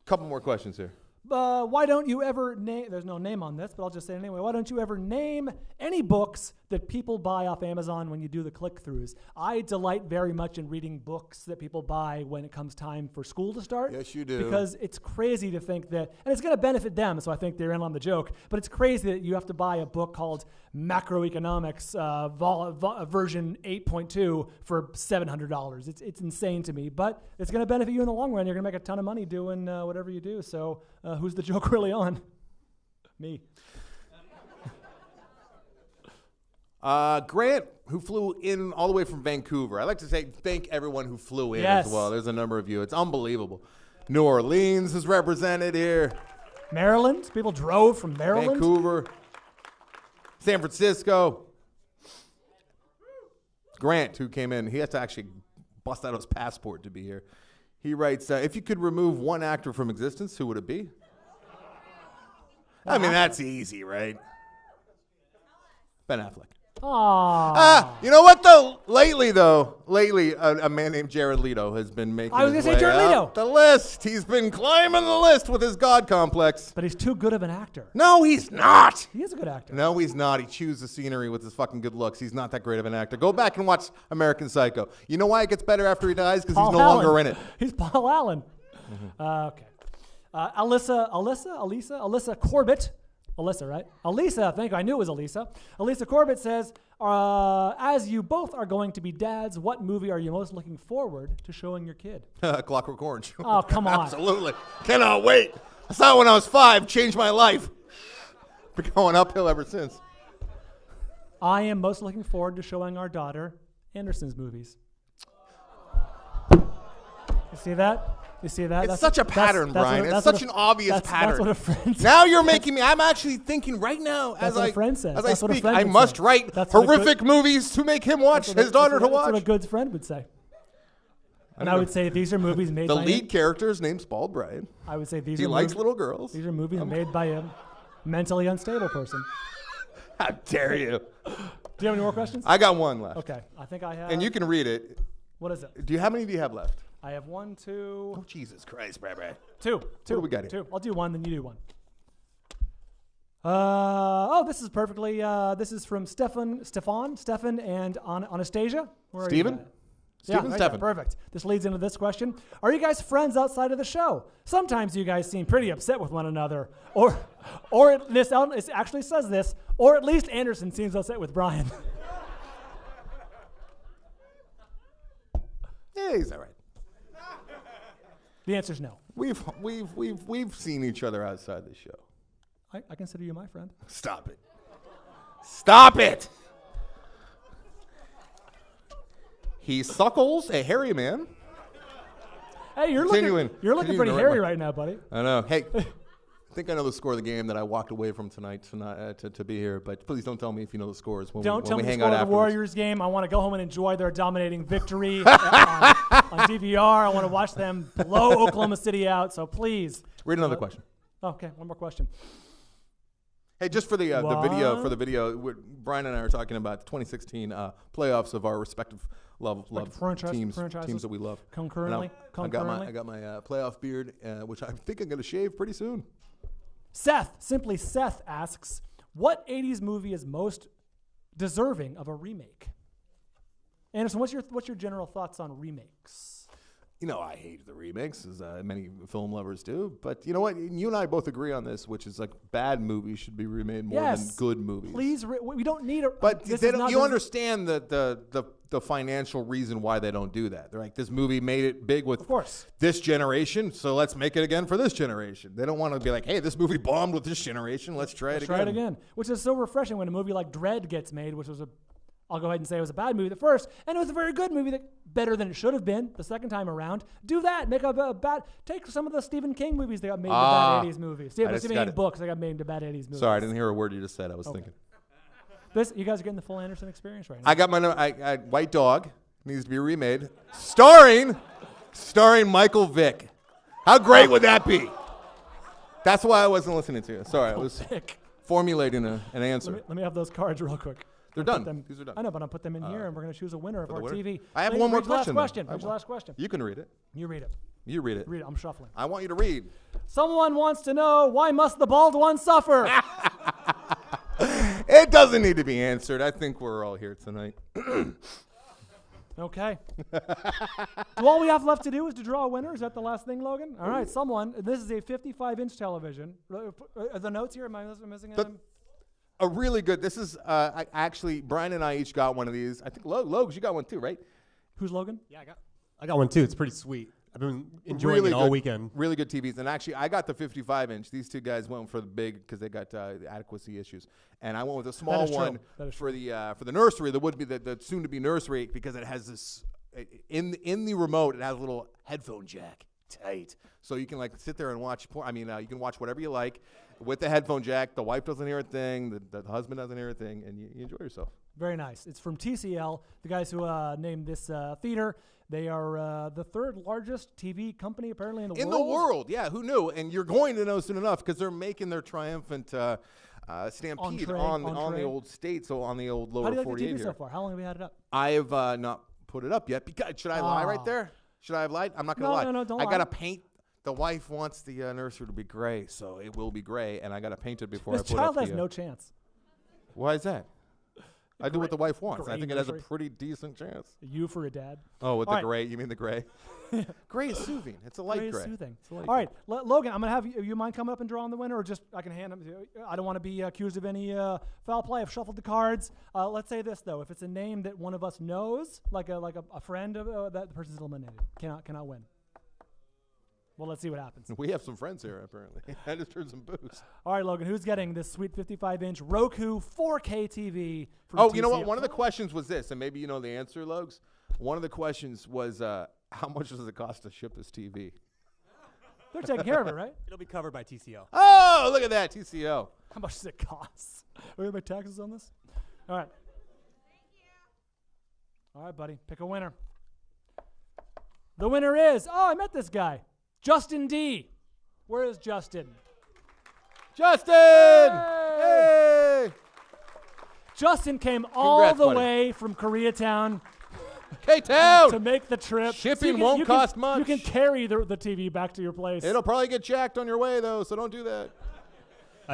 S2: Couple more questions here.
S3: Why don't you ever name? There's no name on this, but I'll just say it anyway. Why don't you ever name any books that people buy off Amazon when you do the click-throughs? I delight very much in reading books that people buy when it comes time for school to start.
S2: Yes, you do.
S3: Because it's crazy to think that, and it's going to benefit them, so I think they're in on the joke, but it's crazy that you have to buy a book called Macroeconomics version 8.2 for $700. It's insane to me, but it's going to benefit you in the long run. You're going to make a ton of money doing whatever you do, so who's the joke really on? Me.
S2: Grant, who flew in all the way from Vancouver. I like to say thank everyone who flew in as well. There's a number of you. It's unbelievable. New Orleans is represented here.
S3: Maryland. People drove from Maryland.
S2: Vancouver. San Francisco. Grant, who came in, he has to actually bust out his passport to be here. He writes, if you could remove one actor from existence, who would it be? I mean, that's easy, right? Ben Affleck.
S3: Aww.
S2: You know what, though? Lately, a man named Jared Leto has been making his way up the list. He's been climbing the list with his God complex.
S3: But he's too good of an actor.
S2: No, he's not.
S3: He is a good actor.
S2: No, he's not. He chews the scenery with his fucking good looks. He's not that great of an actor. Go back and watch American Psycho. You know why it gets better after he dies? Because he's no longer in it.
S3: He's Paul Allen. Okay. Alyssa Corbett. Alyssa, right? Alyssa, thank you. I knew it was Alyssa. Alyssa Corbett says, as you both are going to be dads, what movie are you most looking forward to showing your kid?
S2: Clockwork Orange.
S3: Oh, come on.
S2: Absolutely. Cannot wait. I saw it when I was 5. Changed my life. Been going uphill ever since.
S3: I am most looking forward to showing our daughter Anderson's movies. You see that? You see that?
S2: It's such a pattern, Brian. It's such an obvious pattern.
S3: That's what a friend says.
S2: Now you're making me. I'm actually thinking right now as I speak. I must write horrific movies to make him watch his daughter to watch.
S3: That's what a good friend would say. And I would say these are movies made by
S2: the lead character's name's Bald Bryan.
S3: I would say these
S2: he likes little girls.
S3: These are movies made by a mentally unstable person.
S2: How dare you?
S3: Do you have any more questions?
S2: I got one left.
S3: Okay, I think I have.
S2: And you can read it.
S3: What is it?
S2: How many do you have left?
S3: I have 1, 2.
S2: Oh, Jesus Christ, Brad.
S3: Two.
S2: What do we got here?
S3: 2. I'll do one, then you do one. This is perfectly. This is from Stefan, and Anastasia. Where
S2: Steven?
S3: Are you?
S2: Stephen,
S3: Right
S2: Stefan.
S3: there, perfect. This leads into this question. Are you guys friends outside of the show? Sometimes you guys seem pretty upset with one another. Or this it actually says this, or at least Anderson seems upset with Bryan.
S2: Yeah, he's all right.
S3: The answer's no.
S2: We've seen each other outside the show.
S3: I consider you my friend.
S2: Stop it. Stop it. He suckles a hairy man.
S3: Hey, you're looking pretty hairy right now, buddy.
S2: I know. Hey, I think I know the score of the game that I walked away from tonight to be here, but please don't tell me if you know the scores when
S3: don't
S2: we
S3: tell me the
S2: hang
S3: score
S2: out
S3: of the
S2: afterwards.
S3: Warriors game. I want to go home and enjoy their dominating victory on DVR. I want to watch them blow Oklahoma City out, so please.
S2: Read another question.
S3: Okay, one more question.
S2: Hey, just for the video, Brian and I are talking about the 2016 playoffs of our respective love teams that we love.
S3: Concurrently.
S2: I got my playoff beard, which I think I'm going to shave pretty soon.
S3: Simply Seth asks, what 80s movie is most deserving of a remake? Anderson, what's your general thoughts on remakes?
S2: You know, I hate the remakes, as many film lovers do. But you know what? You and I both agree on this, which is like bad movies should be remade more than good movies.
S3: Please, we don't need a.
S2: But you understand the financial reason why they don't do that. They're like, this movie made it big with this generation, so let's make it again for this generation. They don't want to be like, hey, this movie bombed with this generation. Let's try it again.
S3: Which is so refreshing when a movie like Dredd gets made, which was I'll go ahead and say it was a bad movie the first, and it was a very good movie, better than it should have been the second time around. Do that. Take some of the Stephen King movies that got made into bad 80s movies. Stephen King books that got made into bad 80s movies.
S2: Sorry, I didn't hear a word you just said. I was thinking.
S3: You guys are getting the full Anderson experience right now.
S2: I got my White Dog. Needs to be remade. Starring Michael Vick. How great would that be? That's why I wasn't listening to you. Sorry, I was formulating an answer.
S3: Let me have those cards real quick.
S2: They're done. These are done.
S3: I know, but I'll put them in here, and we're going to choose a winner of our TV.
S2: I have one more question.
S3: Where's the last question?
S2: You can read it.
S3: You read it.
S2: You read it.
S3: Read it. I'm shuffling.
S2: I want you to read.
S3: Someone wants to know, why must the bald one suffer?
S2: It doesn't need to be answered. I think we're all here tonight.
S3: Okay. So all we have left to do is to draw a winner. Is that the last thing, Logan? All right, this is a 55-inch television. Are the notes here? Am I missing anything?
S2: A really good. This is actually Brian and I each got one of these. I think Logan, you got one too, right?
S3: Who's Logan?
S17: Yeah, I got one too. It's pretty sweet. I've been enjoying it all weekend.
S2: Really good TVs, and actually, I got the 55-inch. These two guys went for the big because they got the adequacy issues, and I went with a small one for the nursery. That would be the soon-to-be nursery because it has this in the remote. It has a little headphone jack, tight, so you can like sit there and watch porn. I mean, you can watch whatever you like with the headphone jack. The wife doesn't hear a thing. The husband doesn't hear a thing, and you enjoy yourself.
S3: Very nice. It's from TCL, the guys who named this theater. They are the third largest TV company apparently in the world.
S2: In the world, yeah. Who knew? And you're going to know soon enough because they're making their triumphant stampede on the old state, so on the old lower 48
S3: How do you like the TV
S2: here.
S3: so far? How long have you had it up?
S2: I have not put it up yet. Because, should I lie right there? Should I have lied? I'm not going to lie.
S3: No, don't
S2: I
S3: lie.
S2: got to paint. The wife wants the nursery to be gray, so it will be gray, and I got to paint it before I put it up.
S3: This child has no chance.
S2: Why is that? I do what the wife wants. I think it has a pretty decent chance.
S3: You for a dad.
S2: Oh, with the gray? You mean the gray? Gray is soothing. It's a light gray.
S3: Gray is soothing. All right, Logan, I'm going to have you mind coming up and drawing the winner, or just I can hand them to you? I don't want to be accused of any foul play. I've shuffled the cards. Let's say this, though. If it's a name that one of us knows, like a friend of that, the person's eliminated. Cannot win. Well, let's see what happens.
S2: We have some friends here, apparently. I just heard some booze.
S3: All right, Logan, who's getting this sweet 55-inch Roku 4K TV from
S2: Oh,
S3: TCL?
S2: you know what? One of the questions was this, and maybe you know the answer, Logs. One of the questions was, how much does it cost to ship this TV?
S3: They're taking care of it, right?
S17: It'll be covered by TCL.
S2: Oh, look at that, TCL.
S3: How much does it cost? Are you going to pay taxes on this? All right. All right, buddy. Pick a winner. The winner is, I met this guy. Justin D. Where is Justin?
S2: Justin! Hey!
S3: Justin came all
S2: Congrats,
S3: the
S2: buddy.
S3: way from Koreatown
S2: K-Town!
S3: to make the trip.
S2: Shipping won't cost much.
S3: You can carry the TV back to your place.
S2: It'll probably get jacked on your way, though, so don't do that.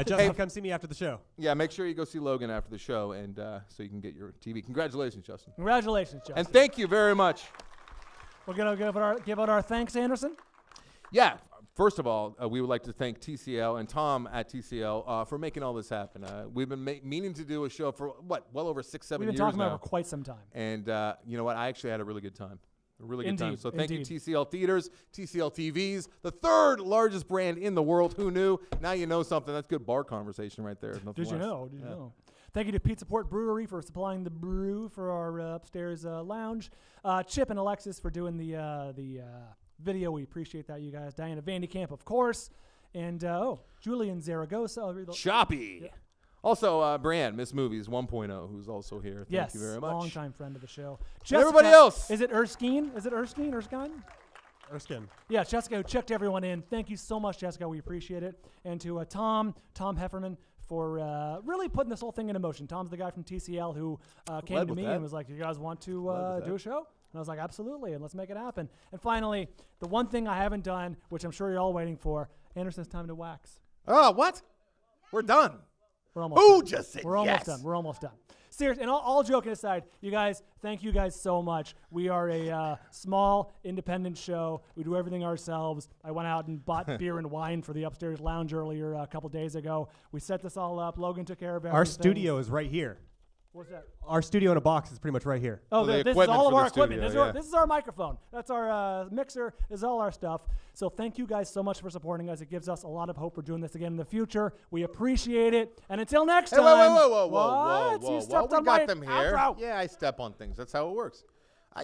S17: Justin, come see me after the show.
S2: Yeah, make sure you go see Logan after the show, and so you can get your TV. Congratulations, Justin.
S3: Congratulations, Justin.
S2: And thank you very much.
S3: We're going to give out our thanks, Anderson.
S2: Yeah. First of all, we would like to thank TCL and Tom at TCL for making all this happen. We've been meaning to do a show for, well over 6-7 years now.
S3: We've been talking about it for quite some time.
S2: And you know what? I actually had a really good time. A really good time.
S3: Indeed,
S2: So thank
S3: indeed.
S2: you, TCL Theatres, TCL TVs, the third largest brand in the world. Who knew? Now you know something. That's good bar conversation right there.
S3: Did you know? Did you know? Thank you to Pizza Port Brewery for supplying the brew for our upstairs lounge. Chip and Alexis for doing the video. We appreciate that, you guys. Diana Vandekamp, of course. And, Julian Zaragoza.
S2: Choppy.
S3: Yeah.
S2: Also, Bryan, Miss Movies 1.0, who's also here.
S3: Yes,
S2: Thank you very much.
S3: longtime friend of the show.
S2: And everybody else.
S3: Is it Erskine? Is it Erskine? Erskine?
S17: Erskine.
S3: Yeah, Jessica, who checked everyone in. Thank you so much, Jessica. We appreciate it. And to Tom Hefferman for really putting this whole thing into motion. Tom's the guy from TCL who came to me and was like, you guys want to do a show? And I was like, absolutely, and let's make it happen. And finally, the one thing I haven't done, which I'm sure you're all waiting for, Anderson's time to wax.
S2: Oh, what? We're done.
S3: We're almost
S2: Who
S3: done.
S2: just said
S3: We're almost
S2: yes?
S3: done. We're almost done. Seriously, and all joking aside, you guys, thank you guys so much. We are a small, independent show. We do everything ourselves. I went out and bought beer and wine for the upstairs lounge earlier a couple days ago. We set this all up. Logan took care of everything.
S17: Our studio is right here.
S3: What's that?
S17: Our studio in a box is pretty much right here.
S3: Oh,
S2: the
S3: this is all of our
S2: equipment
S3: equipment.
S2: for the
S3: This is our microphone. That's our mixer. This is all our stuff. So thank you guys so much for supporting us. It gives us a lot of hope for doing this again in the future. We appreciate it. And until next time.
S2: Whoa.
S3: You stepped
S2: We
S3: on
S2: got
S3: my
S2: them here.
S3: outro.
S2: Yeah, I step on things. That's how it works.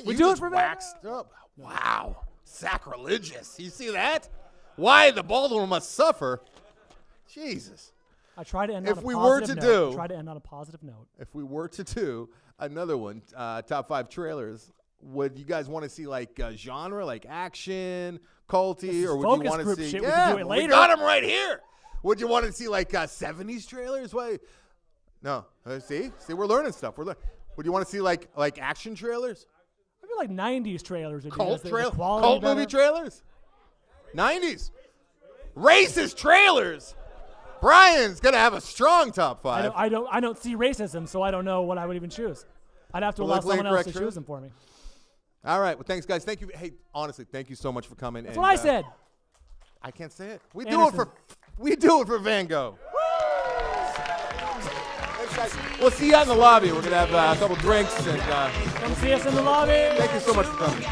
S3: We do it for
S2: waxed up. Wow. Sacrilegious. You see that? Why the Baltimore must suffer. Jesus.
S3: I try to end
S2: If
S3: on a
S2: we
S3: positive
S2: were to
S3: note.
S2: do-
S3: Try to end on a positive note.
S2: If we were to do another one, top 5 trailers, would you guys want to see like genre, like action, culty,
S3: This
S2: or
S3: is
S2: would you
S3: focus
S2: want to
S3: group
S2: see?
S3: shit. We can do it
S2: we
S3: later.
S2: got them right here. Would you want to see like 70s trailers? Why? No. See, we're learning stuff. Would you want to see like action trailers,
S3: I feel like 90s trailers would
S2: cult
S3: be
S2: cult movie trailers, 90s, racist trailers? Bryan's gonna have a strong top 5.
S3: I don't see racism, so I don't know what I would even choose. I'd have to allow
S2: Politically
S3: someone else to
S2: incorrect
S3: choose them for me.
S2: All right. Well, thanks, guys. Thank you. Hey, honestly, thank you so much for coming.
S3: That's what I said.
S2: I can't say it. We
S3: Anderson.
S2: do it for Van Gogh. Thanks, guys. We'll see you out in the lobby. We're gonna have a couple drinks and.
S3: Come see us in the lobby.
S2: Thank you so much for coming.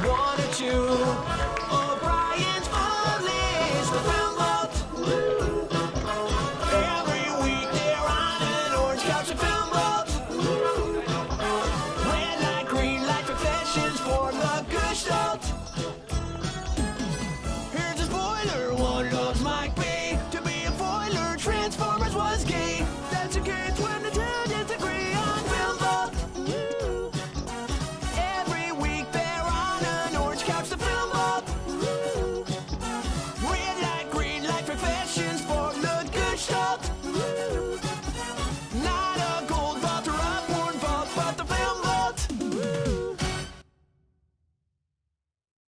S1: One or two